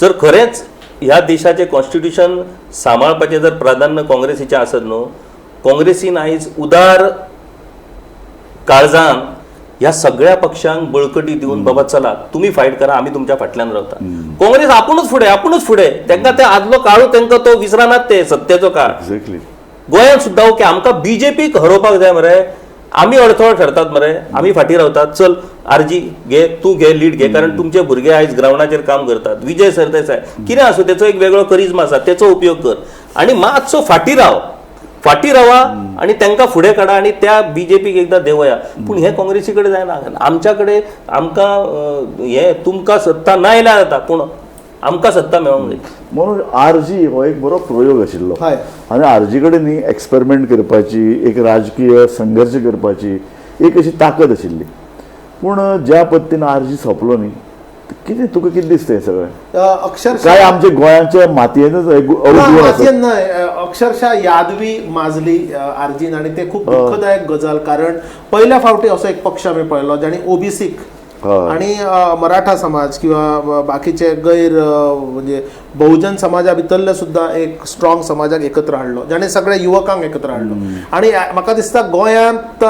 जर खरेंच ह्या देशाचें कॉन्स्टिट्यूशन सांबाळपाचें जर प्राधान्य काँग्रेसीचें आसत न्हू, काँग्रेसीन आयज उदार काळजान ह्या सगळ्या पक्षांक बळकटी दिवन बाबा चला तुम्ही फायट करा, आम्ही तुमच्या फाटल्यान रावता. काँग्रेस आपुणूच फुडें तांकां ते आदलो काळू तांकां तो विसरानात ते सत्तेचो काळ. एक्झॅक्टली. गोंयांत सुद्दां ओके आमकां बीजेपीक हरोवपाक जाय मरे, आमी अडथळो ठरतात मरे, आमी फाटीं रावतात, चल आरजी घे, तूं घे लीड घे, कारण तुमचे भुरगे आयज ग्रावंडाचेर काम करतात. विजय सरदेसाय कितें आसूं तेचो एक वेगळो करिश्मा आसा, तेचो उपयोग कर आनी मातसो फाटीं रावा आनी तांकां फुडें काडा आनी त्या बीजेपीक एकदां देवया. पूण हे काँग्रेसी कडेन जायना. आमच्या कडेन आमकां हे तुमकां सत्ता ना आयल्या जाता, पूण आमकां सत्ता मेळोंक जाय. म्हणून आरजी हो एक बरो प्रयोग आशिल्लो. हय. आनी आरजी कडेन न्ही एक्सपेरिमेंट करपाची, एक राजकीय संघर्श करपाची एक अशी ताकद आशिल्ली. पूण ज्या पद्दतीन आरजी सोंपलो न्ही, कितें तुका कितें दिसता हें सगळें? अक्षरशः काय आमच्या गोंयाच्या मातयेनच मातयेन न्हय, अक्षरशः यादवी माजली आर्जीन, आणि ते खूप दुःखदायक गजाल. कारण पहिल्या फावटी असो एक पक्ष आमी पळयलो जाणी ओबीसीक आणि मराठा समाज किंवा बाकीचे गैर म्हणजे बहुजन समाजा भितरले सुद्धा एक स्ट्रॉंग समाजाक एकत्र हाडलो, जाणे सगळ्या युवकांक एकत्र हाडलो. आणि म्हाका दिसता गोंयांत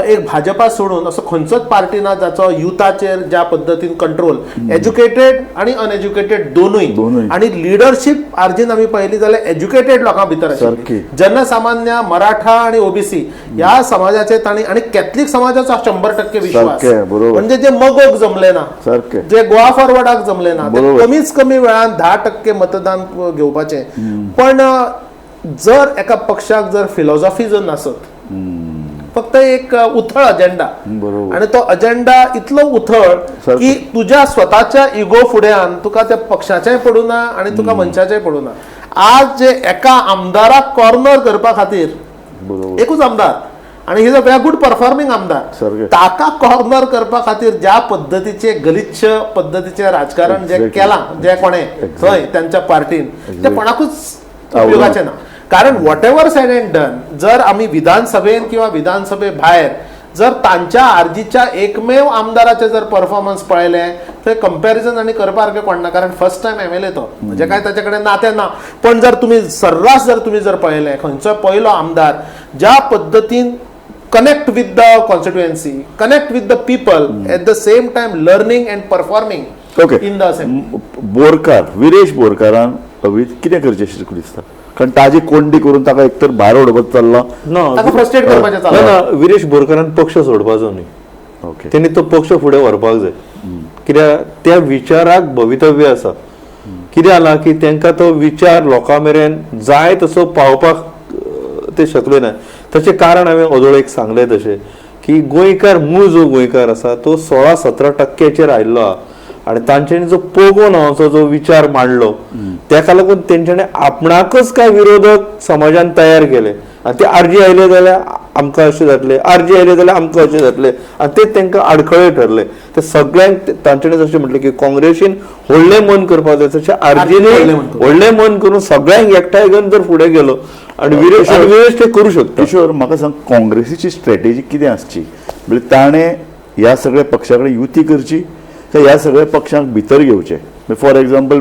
एक भाजपा सोडून असो खंयचोच पार्टी ना जाचो युथाचेर ज्या पद्दतीन कंट्रोल, एज्युकेटेड आणि अनएज्युकेटेड दोनूय, आणि लिडरशीप आर्जीन आमी पळयली जाल्यार एज्युकेटेड लोकां भितर आशिल्ली. जनसामान्य मराठा आणि ओबीसी ह्या समाजाचे ताणी, आणि कॅथलीक समाजाचो 100% विश्वास, म्हणजे जे मगोक जमले ना, जे गोवा फॉरवर्डाक जमले ना, ते कमीच कमी वेळान 10% मतदान घेवपाचे. पण जर एका पक्षाक जर फिलॉसॉफी जर नसत, फक्त एक उथळ अजेंडा, आणि तो अजेंडा इतलो उथळ की तुझ्या स्वताच्या इगो फुड्यान तुका त्या पक्षाचेय पडू ना आणि तुका मनशाचेय पडू ना. आज जे एका आमदाराक कॉर्नर करपा खातीर एकूच आमदार, आणि ही अ गुड परफॉर्मिंग आमदार, ताका कॉर्नर करपा खातीर ज्या पद्दतीचे गलिच्छ पद्दतीचे राजकारण जे केला, जे कोणे थंय त्यांच्या पार्टीन, ते कोणाकूच उपयोगाचे ना. कारण what ever sed end done, जर आमी विधानसभेन किंवा विधानसभे भायर जर तांच्या आर्जीच्या एकमेव आमदाराचे जर परफॉर्मन्स पळयले, थंय कंपॅरिजन आनी करपासारखें कोण ना. कारण फर्स्ट टायम एमएलए तो, म्हणजे काय ताचे कडेन नातें ना. पण जर तुम्ही सर्रास जर तुम्ही जर पळयले, खंयचो पयलो आमदार ज्या पद्दतीन connect with the constituency, connect with the people, at the same time learning and performing in the assembly. Borkar, Viresh बोरकारान कितें करचें अशें दिसता? कारण ताजी कोंडी करून ताका एकतर भायर उडोवपाक चालला, ताका फ्रस्ट्रेट करपाचें चालला. विरेश बोरकारान पक्ष सोडपाचो न्ही, तेणी तो पक्ष फुडें व्हरपाक जाय. कित्याक त्या विचाराक भवितव्य आसा. कितें जाला की तांकां तो विचार लोकां मेरेन जाय तसो पावपाक ते शकले ना. ताचें कारण हांवें अदोळ एक सांगलें तशें की गोंयकार, मूळ जो गोंयकार आसा तो 16-17% आयिल्लो आहा. आनी तांच्यांनी जो पोगो नांवाचो जो विचार मांडलो, तेका लागून तेंच्यांनी आपणाकच काय विरोधक समाजान तयार केले. आनी ते आरजी आयले जाल्यार आमकां अशें जातलें, आरजी आयले जाल्यार आमकां अशें जातलें, आनी ते तांकां आडखळे ठरले. ते सगळ्यांक तांच्यांनी जशें म्हटलें की काँग्रेसीन व्हडलें मन करपाक जाय, तशें आरजीने व्हडलें मन करून सगळ्यांक एकठांय घेवन जर फुडें गेलो आणि विरेश ते करू शकता. किशोर, म्हाका सांग, काँग्रेसीची स्ट्रॅटेजी कितें आसची? म्हणजे ताणें ह्या सगळ्या पक्षा कडेन युती करची काय ह्या सगळ्या पक्षांक भितर घेवचे? फॉर एक्झाम्पल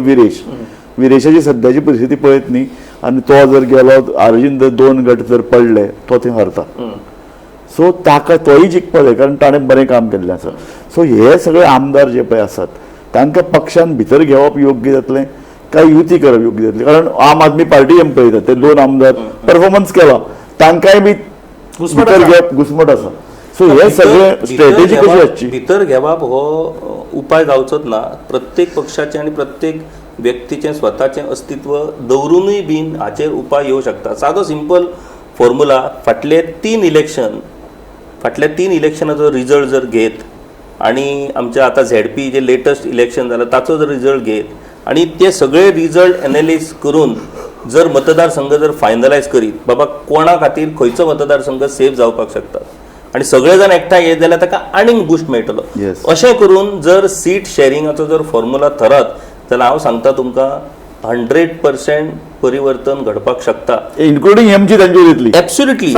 विरेशाची सद्याची परिस्थिती पळयत न्ही, आनी तो जर गेलो, आर्जीन जर 2 गट जर पडले, तो थंय हरता. सो ताका तोय जिखपा जाय, कारण ताणें बरें काम केल्लें आसा. सो हे सगळे आमदार जे पळय आसात तांकां पक्षान भितर घेवप योग्य जातलें काय युती करप योग्य जातली? कारण आम आदमी पार्टी आमी पळयतात, ते 2 आमदार परफॉर्मन्स केला, तांकांय बी भितर घेवप घुसमट आसा. सो हे सगळे स्ट्रॅटेजी कशी आसची? भितर घेवप हो उपाय जावचोच ना. प्रत्येक पक्षाचे आणि प्रत्येक व्यक्तीचे स्वताचे अस्तित्व दवरूनय बीन हाचेर उपाय येवं शकता. सादो सिंपल फॉर्म्युला, फाटले 3 इलेक्शनाचो रिजल्ट जर घेत, आणि आमच्या आता झेडपी जे लेटस्ट इलेक्शन जालें ताचो जर रिजल्ट घेत, आणि ते सगळे रिजल्ट एनालिस करून जर मतदारसंघ जर फायनलायज करीत बाबा कोणा खातीर खंयचो मतदारसंघ सेफ जावपाक शकता आणि सगळे जण एकठांय येत जाल्यार ताका आनीक बुस्ट मेळटलो. Yes. अशें करून जर सीट शेअरिंगाचो जर फॉर्म्युला थरत जाल्यार हांव सांगता तुमकां 100% परिवर्तन घडपाक शकता. इन्क्लुडिंग एमची तांची येतली. एब्सोल्युटली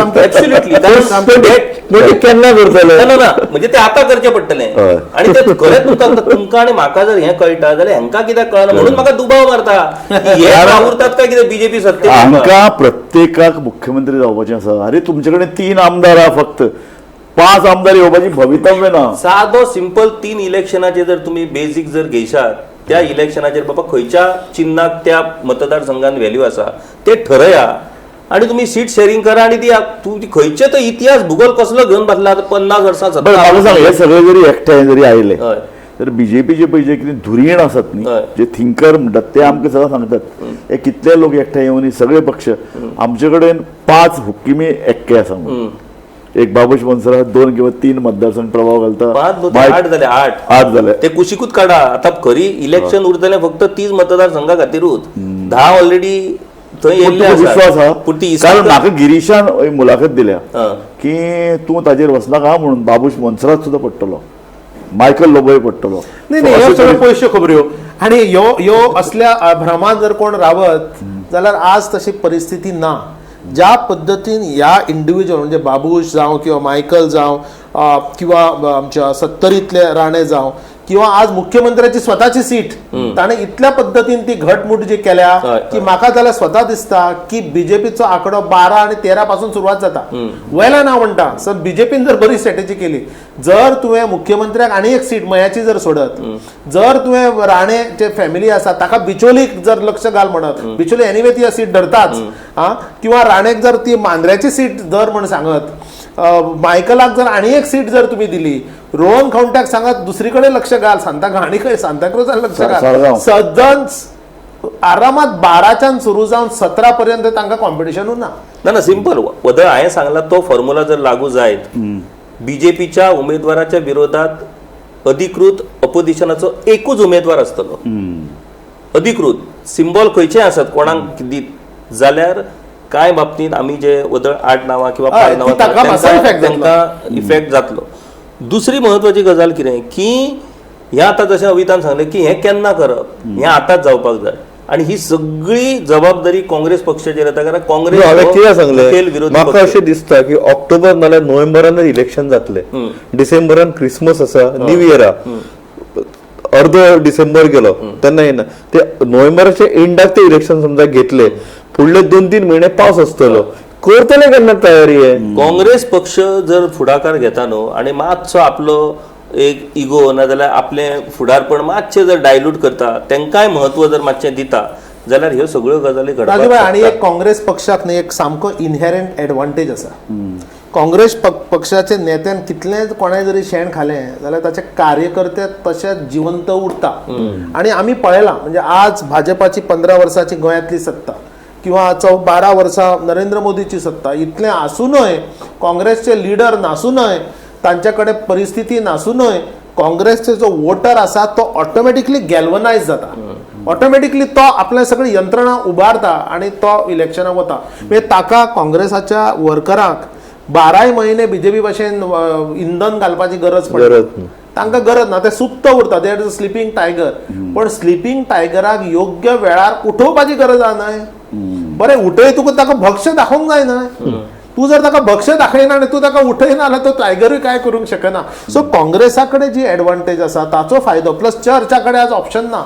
केन्ना करतले ना म्हणजे ते आता करचें पडटलें हय. आणि ते खरेंच तुमकां आनी म्हाका जर हें कळटा जाल्यार हेंका कित्याक कळना म्हणून म्हाका दुबाव मारता की हे वावुरतात काय कितें बीजेपी सत्तेक हांकां प्रत्येकाक मुख्यमंत्री जावपाचें आसा. अरे तुमचे कडेन 3 आमदार आहा फक्त, 5 आमदार येवपाची भवितव्य ना. सादो सिंपल 3 इलेक्शनाचे जर तुम्ही बेसिक जर घेशात त्या इलेक्शनाचेर बाबा खंयच्या चिन्हाक त्या मतदारसंघात व्हॅल्यू आसा ते ठरया आणि तुम्ही सीट शेअरिंग करा आणि ती तुमची खंयचे तो इतिहास भूगोल कसलो घेवन बसला 50 वर्सां बरं म्हाका सांग, हे सगळे जरी एकठांय जरी आयले हय. तर बीजेपीचे पळय जे कितें धुरीण आसात न्ही, हय. जे थिंकर म्हणटात ते आमकां सगळं सांगतात हे कितले लोक एकठांय येवन सगळे पक्ष आमचे कडेन 5 हुक्किमी एक्के आसा म्हणून. एक बाबूश मनसरा 2 किंवा 3 मतदारसंघ प्रभाव घालता. 8 जाले 8 जाले ते कुशीकूच काढा. आता खरी इलेक्शन उरतले फक्त 30 मतदारसंघा खातीरूच 10 ऑलरेडी थंय येयल्ले विश्वास आसा. पूण ती आहा कारण म्हाका गिरीशान मुलाखत दिल्या हं. की तूं ताजेर वचनाका म्हणून बाबूश मनसरात सुद्धा पडटलो, मायकल लोबोय पडटलो. नाही नाही ह्यो सगळ्यो पयश्यो खबऱ्यो आणि ह्यो असल्या भ्रमात जर कोण रावत जाल्यार आज तशी परिस्थिती ना. ज्या पद्धतीन ह्या इंडिव्हिज्युअल म्हणजे बाबूश जावं किंवा मायकल जावं किंवा आमच्या 70तले राणे जावं किंवा आज मुख्यमंत्र्याची स्वतःची सीट ताणे इतल्या पद्धतीन ती घटमुट जी केल्या की म्हाका जाल्यार स्वता दिसता की बीजेपीचो आंकडो 12 आणि 13 पासून सुरवात जाता. वेला ना म्हणटा सर बीजेपीन जर बरी स्ट्रॅटेजी केली, जर तुवें मुख्यमंत्र्याक आनी एक सीट मयाची जर सोडत, जर तुवें राणे जे फॅमिली आसा ताका बिचोलीक जर लक्ष घाल म्हणत, बिचोली एनिवे ती सीट धरताच किंवा राणेक जर ती मांद्र्याची सीट धर म्हण सांगत, मायकलाक जर आनी एक सीट जर तुम्ही दिली, रोहन खंवट्याक सांगत दुसरीकडे लक्ष घाल, आनी खंय सांताक्रुजान लक्ष घाल, सदन आरामात 12च्यान सुरू जावन 17 पर्यंत तांकां कॉम्पिटिशनूच ना. ना सिंपल वदळ हांवें सांगला तो फॉर्म्युला जर लागू जायत बीजेपीच्या उमेदवाराच्या विरोधात अधिकृत अपोजिशनाचो एकूच उमेदवार आसतलो. अधिकृत सिंबॉल खंयचे आसत कोणाक दीत जाल्यार काय बाबतींत आमी जे वदळ 8 नांवां किंवा 5 नांवां तांकां इफेक्ट जातलो. दुसरी महत्वाची गजाल कितें की हें आतां जशें अवितान सांगलें की हें केन्ना करप, हें आतांच जावपाक जाय आणि ही सगळी जबाबदारी काँग्रेस पक्षाचेर येता. कारण काँग्रेस हांवें कितें सांगलें विरोधी म्हाका अशें दिसता की ऑक्टोबर नाल्यार नोव्हेंबरान इलेक्शन जातले, डिसेंबरान क्रिसमस आसा, न्यू इयरा, अर्दो डिसेंबर गेलो तेन्ना येना, ते नोव्हेंबराच्या एंडाक ते इलेक्शन समजा घेतले, फुडले 2-3 महिने पावस आसतलो, करतले केन्ना तयारी आहे. काँग्रेस पक्ष जर फुडाकार घेता न्हू आणि मातसो आपलो एक इगो नाजाल्यार आपले फुडारपण मातशें जर डायल्यूट करता, तांकांय म्हत्व जर मातशें दिता जाल्यार ह्यो सगळ्यो गजाली घडपाक आणि एक काँग्रेस पक्षाक न्ही एक सामको इनहेरंट एडवांटेज आसा. काँग्रेस पक्षाचे नेत्यान कितलेंच कोणाय जरी शेण खालें जाल्यार ताचे कार्यकर्ते तशेंच जिवंत उरता. आणि आमी पळयलां म्हणजे आज भाजपाची 15 वर्सांची गोंयांतली सत्ता किंवा 12 वर्सां नरेंद्र मोदीची सत्ता इतलें आसूनय, काँग्रेसचे लिडर नासूनय, तांच्याकडे परिस्थिती नासूनय काँग्रेसचे जो वोटर आसा तो ऑटोमॅटिकली गॅल्वनायज जाता. ऑटोमॅटिकली तो आपल्या सगळी यंत्रणा उबारता आणि तो इलेक्शनाक वता. म्हणजे ताका काँग्रेसाच्या वर्करांक 12 महिने बीजेपी भाशेन इंधन घालपाची गरज पडटा. तांकां गरज ना, ते सुप्त उरता, they are the sleeping tiger. पण स्लिपींग टायगराक योग्य वेळार उठोवपाची गरज आसा न्हय. बरें उठय तुका ताका भक्ष दाखोवंक जाय न्हय. तू जर ताका भक्ष दाखयना आनी तू ताका उठयना जाल्यार तो टायगरूय काय करूंक शकना. सो काँग्रेसा कडेन जी एडवांटेज आसा ताचो फायदो, प्लस चर्चा कडेन आज ऑप्शन ना,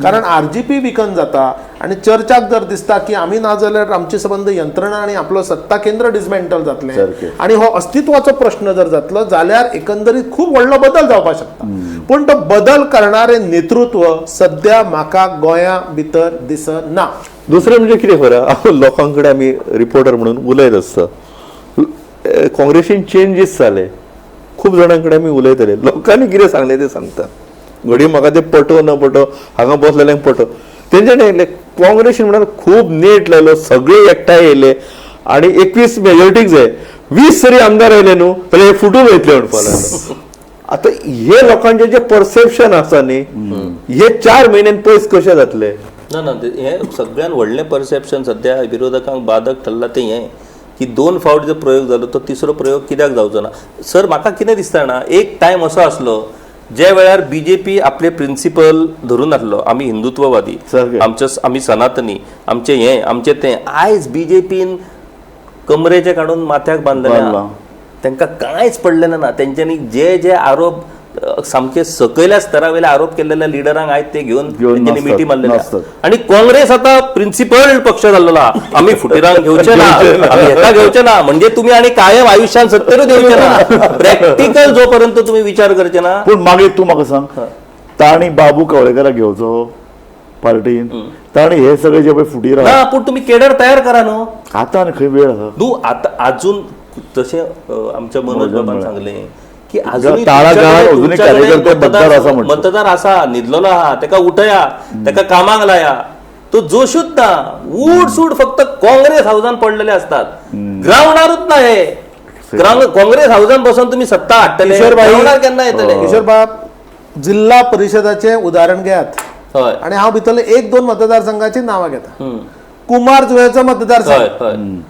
कारण आरजीपी विकन जाता आणि चर्चाक जर दिसता की आमी ना जाल्यार आमची संबंध यंत्रणा आणि आपलो सत्ता केंद्र डिसमेंटल जातलें आणि हो अस्तित्वाचो प्रश्न जर जातलो जाल्यार एकंदरीत खूप व्हडलो बदल जावपाक शकता. पण तो बदल करणारे नेतृत्व सध्या म्हाका गोंया भितर दिसना. दुसरें म्हणजे कितें खरें, लोकांकडे आमी रिपोर्टर म्हणून उलयत आसता, काँग्रेसीन चेंजीस जाले, खूप जाणांकडे आमी उलयतले, लोकांनी कितें सांगलें तें सांगता. घडी म्हाका ते पटो न पटो, हांगा बसलेल्यांक पटो, तेंच्यानी काँग्रेसीन म्हणून खूब नेट लायलो, सगळे एकठांय येयले आणि 21 मेजॉरिटीक जाय, 20 तरी आमदार आयले न्हू जाल्यार हे फुटून वयतले म्हणपाक लागले. आता हे लोकांचे जे परसेप्शन आसा न्ही हे 4 महिन्यान पयस कशे जातले. ना हे सगळ्यान व्हडलें परसेप्शन सध्या विरोधकांक बाधक ठरला ते हें की 2 फावट जो प्रयोग जालो तो तिसरो प्रयोग कित्याक जावचो ना. सर म्हाका कितें दिसता ना, एक टायम असो आसलो ज्या वेळार बीजेपी आपले प्रिंसिपल धरून आसलो, आमी हिंदुत्ववादी, आमी सनातनी, आमचे हें आमचे तें. आयज बीजेपीन कमरेचे काडून माथ्याक बांदलेले, तांकां कांयच पडलेलें ना. तेंच्यांनी जे आरोप सामके सकयल्या स्तरा वयले आरोप केलेल्या लिडरांक आयज ते घेवन तेंच्यांनी मिटी मारलेले आसतात. आणि काँग्रेस आता प्रिंसिपल पक्ष जाल्लो आमी फुटीरांक घेवचे ना, आमी हेका घेवचे ना, म्हणजे तुम्ही आणि कायम आयुष्यात सत्तेरूच घेवचे ना. प्रॅक्टिकल जोपर्यंत तुम्ही विचार करचे ना. पूण मागीर तूं म्हाका सांग, ताणी बाबू कवळेकराक घेवचो पार्टीन, ताणी हे सगळे जे पळय फुटीर ना, पूण तुम्ही केडर तयार करा न्हू. आतां खंय वेळ आसा. तूं आतां अजून जशें आमच्या मनोज बाबान सांगलें की अजून मतदार आसा, न्हिदलेलो आहा, ताका उठया, ताका कामाक लाया. तो जोशूच ना, उठ सूट फक्त काँग्रेस हाऊसान पडलेले असतात. ग्राउंडारूच ना हे. काँग्रेस हाऊसान बसून तुम्ही सत्ता हाडटले, ग्राउंडार केन्ना येतले. किशोर बाब, जिल्हा परिषदाचे उदाहरण घेयात. हय. आणि हांव भितरले 1-2 मतदारसंघाची नांवां घेता. कुमार जुंवेचो मतदारसंघ,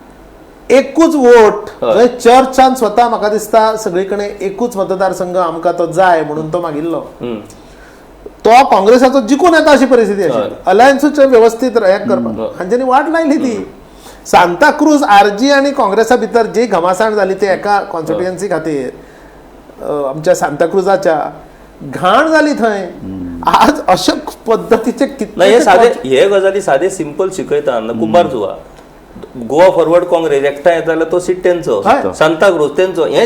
एकूच वोट जंय चर्चान स्वता म्हाका दिसता सगळीकडे एकूच मतदारसंघ आमकां तो जाय म्हणून तो मागिल्लो. तो काँग्रेसाचो जिखून येता अशी परिस्थिती आशिल्ली. अलायन्सूच व्यवस्थित हे करपाक हांच्यांनी वाट लायली ती. सांताक्रूज आरजी आणि काँग्रेसा भितर जी घमासाण जाली ती एका कॉन्स्टिट्युएन्सी खातीर आमच्या सांताक्रुजाच्या घाण जाली थंय. आज अशा पद्धतीचे हे गजाली सादे सिंपल शिकयता. कुंभार जुवा गोवा फॉरवर्ड काँग्रेस एकठांय येता जाल्यार तो सीट तेंचो, सांताक्रूज तेंचो. हे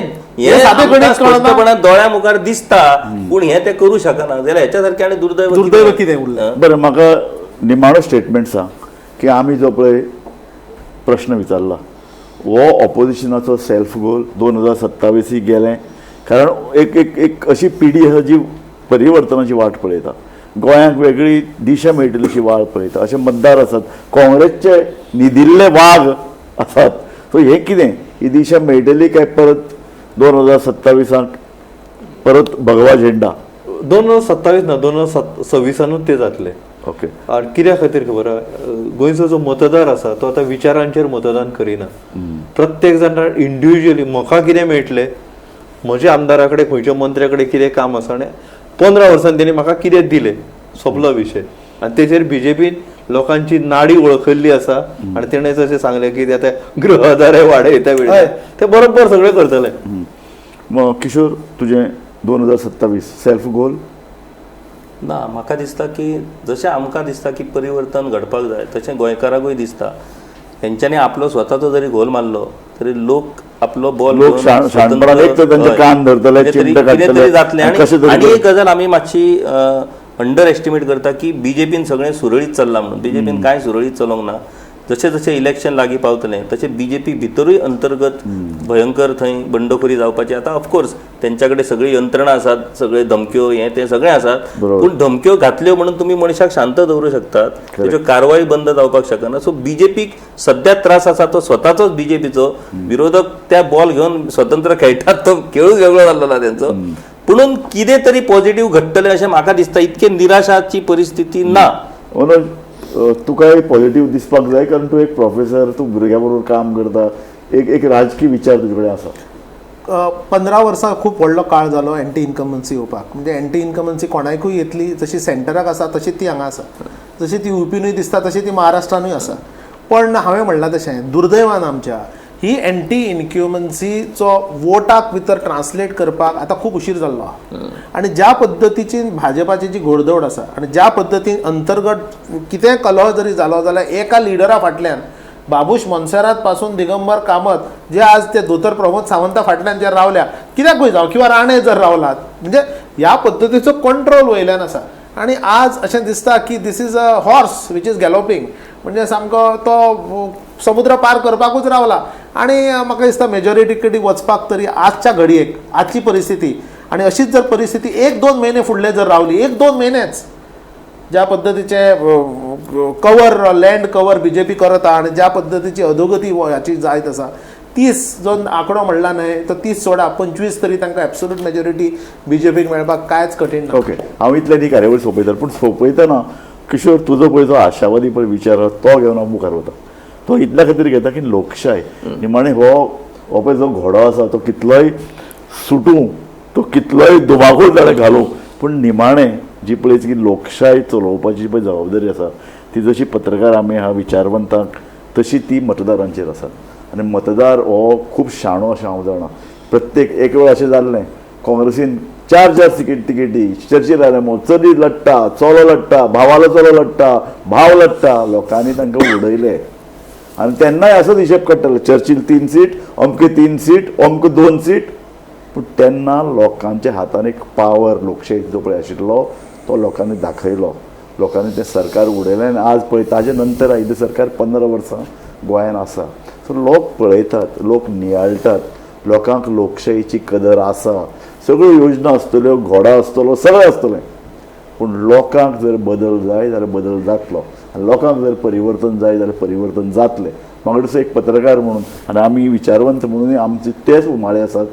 दोळ्या मुखार दिसता, पूण हे ते करू शकना. जाल्यार हेच्या सारकें आनी दुर्दैव कितें उरलें. बरें, म्हाका निमाणो स्टेटमेंट सांग की आमी जो पळय प्रश्न विचारला हो ऑपोजिशनाचो सेल्फ गोल 2027 गेलें. कारण एक अशी पिढी आसा जी परिवर्तनाची वाट पळयता, गोंयांक वेगळी दिशा मेळटली अशी वाट पळयता. अशे मतदार आसात, काँग्रेसचे न्हिदिल्ले वाघ आसात. सो हे कितें, ही दिशा मेळटली काय परत 2027 परत भगवा झेंडा? 2027 ना, 2026 ते जातले. ओके. आणि कित्या खातीर खबर आहा, गोंयचो जो मतदार आसा तो आतां विचारांचेर मतदान करिना. प्रत्येक जाण इंडिव्हिज्युअली म्हाका कितें मेळटलें, म्हज्या आमदारा कडेन खंयच्या मंत्र्या कडेन कितें काम आसा आनी 15 वर्सांनी तेणी म्हाका कितें दिलें, सोंपलो विशय. आनी तेचेर बीजेपीन लोकांची नाडी वळखल्ली आसा. आनी तेणें जशें सांगलें की ते गृह आदार वाडयता वेळार ते बरोबर सगळें करतले. मग किशोर, तुजें 2027 सेल्फ गोल? ना, म्हाका दिसता की जशें आमकां दिसता की परिवर्तन घडपाक जाय तशें गोंयकारांकूय दिसता. हेंच्यांनी आपलो स्वताचो जरी गोल मारलो तरी लोक आपलो बॉल जातले. आनी एक गजाल आमी मातशी अंडर एस्टिमेट करता की बीजेपीन सगळें सुरळीत चल्लां म्हणून. बीजेपीन कांय सुरळीत चलोंक ना. जशें जशें इलेक्शन लागीं पावतलें तशें बीजेपी भितरूय अंतर्गत भयंकर थंय बंडखोरी जावपाची. आतां ऑफकोर्स तेंच्या कडेन सगळी यंत्रणा आसात, सगळे धमक्यो हे ते सगळें आसात, पूण धमक्यो घातल्यो म्हणून तुमी मनशाक शांत दवरूं शकतात, तेच्यो कारवाई बंद जावपाक शकना. सो बीजेपीक सद्या त्रास आसा तो स्वताचोच बीजेपीचो. विरोधक त्या बॉल घेवन स्वतंत्र खेळटात, तो खेळूच वेगळो जाल्लो तेंचो. पुणून कितें तरी पॉझिटिव्ह घडटलें अशें म्हाका दिसता. इतके निराशाची परिस्थिती ना. तुका पॉझिटिव्ह दिसपाक जाय, कारण तूं एक प्रोफेसर, तूं भुरग्यां बरोबर काम करता, एक राजकीय विचार तुजे कडेन आसा. 15 वर्सां खूब व्हडलो काळ जालो एंटी इन्कमन्सी येवपाक. म्हणजे एंटी इन्कमन्सी कोणाकूय येतली, जशी सेंटराक आसा तशी ती हांगा आसा, जशी ती युपीनूय दिसता तशी ती महाराष्ट्रानूय आसा. पण हांवें म्हणलां तशें दुर्दैवान आमच्या ही एंटी इन्क्युमन्सीचो वोटाक भितर ट्रान्सलेट करपाक आतां खूब उशीर जाल्लो आहा. आनी ज्या पद्दतीची भाजपाची जी घोडदौड आसा आनी ज्या पद्दतीन अंतर्गत कितेंय कलह जरी जालो जाल्यार एका लिडरा फाटल्यान बाबूश मोन्सेरात पासून दिगंबर कामत जे आज ते दोतर प्रमोद सावंता फाटल्यान जे रावल्या, कित्याकूय जावं किंवा राणे जर रावलात, म्हणजे ह्या पद्दतीचो कंट्रोल वयल्यान आसा. आनी आज अशें दिसता की this is a horse which is galloping. म्हणजे सामको तो समुद्र पार करपाकूच रावला. आनी म्हाका दिसता मेजॉरिटी कडेन वचपाक तरी आजच्या घडयेक आजची परिस्थिती आनी अशीच जर परिस्थिती 1-2 म्हयने फुडले जर रावली, 1-2 म्हयनेच ज्या पद्दतीचे कवर लँड कवर बीजेपी करता आनी ज्या पद्दतीची अधोगती ह्याची जायत आसा, 30 जो आंकडो म्हणला न्हय तो 30 सोडा 25 तरी तांकां एब्सोल्यूट मेजॉरिटी बीजेपीक मेळपाक कांयच कठीण ना. ओके, हांव इतल्यान ही कार्यावळ सोंपयतां, पूण सोंपयतना किशोर तुजो पळय जो आशावादी पळय विचार तो घेवन हांव मुखार वता. तो इतल्या खातीर घेता की लोकशाय निमाणे हो पळय जो घोडो आसा तो कितलोय सुटूं, तो कितलोय दुबागूळ ताणें घालूं, पूण निमाणे जी पळय की लोकशाय चलोवपाची पळय जबाबदारी आसा ती जशी पत्रकार आमी ह्या विचारवंतांक तशी ती मतदारांचेर आसा. आनी मतदार हो खूब शाणो अशें हांव जाणा. प्रत्येक एक वेळ अशें जाल्लें काँग्रेसीन 4 तिकेटी चर्चेर आयले मग चली लडटा, चलो लडटा, भावालो चलो लडटा, भाव लडटा, लोकांनी तांकां उडयले. आनी तेन्नाय असोच हिशेब काडटाले चर्चील 3 सीट, अमके 3 सीट, अमके 2 सीट. पूण तेन्ना लोकांच्या हातान एक पावर लोकशाही जो पळय आशिल्लो तो लोकांनी दाखयलो. लोकांनी तें सरकार उडयलें आनी आज पळय ताजे नंतर आयिल्लें सरकार 15 वर्सां गोंयांत आसा. सो लोक पळयतात, लोक नियाळटात, लोकांक लोकशाहीची कदर आसा. सगळ्यो योजना आसतल्यो, घोडा आसतलो, सगळें आसतलें. पूण लोकांक जर बदल जाय जाल्यार बदल जातलो. आनी लोकांक जर परिवर्तन जाय जाल्यार परिवर्तन जातलें. म्हाका दिसता एक पत्रकार म्हणून आनी आमी विचारवंत म्हणून आमचे तेच उमाळे आसात.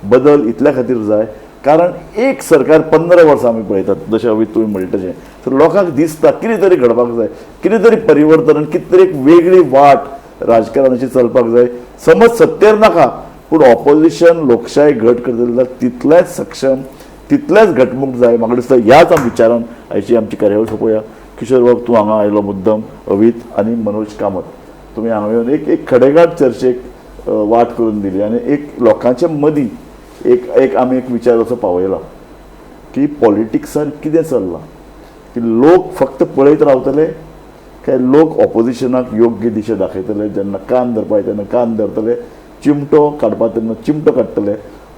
बदल इतल्या खातीर जाय कारण एक सरकार 15 वर्सां आमी पळयतात जशें हांवें तुवें म्हणलें तशें. सो लोकांक दिसता कितें तरी घडपाक जाय, कितें तरी परिवर्तन आनी कितें तरी एक वेगळी वाट राजकारणाची चलपाक जाय. समज सत्तेर नाका पूण ऑपोजिशन लोकशाय घट करतले जाल्यार तितलेंच सक्षम, तितलेंच घटमूट जाय. म्हाका दिसता ह्याच विचारान आयची आमची कार्यावळ सोंपोवया. किशोर बाब तूं हांगा आयलो मुद्दम, अवीत आनी मनोज कामत, तुमी हांगा येवन एक खडेगांठ चर्चेक वाट करून दिली आनी एक लोकांच्या मदीं एक आमी एक विचार असो पावयला की पॉलिटिक्सान कितें चल्लां, की लोक फक्त पळयत रावतले काय लोक ऑपोजिशनाक योग्य दिशा दाखयतले. जेन्ना कान धरपाक तेन्ना कान धरतले, चिमटो काडपाक तेन्ना चिमटो काडटले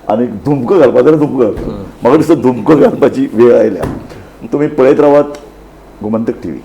आनी धुमको घालपाक तेन्ना धुमको घालतले. म्हाका दिसता धुमको घालपाची वेळ आयल्या. तुमी पळयत रावात गोमंतक TV.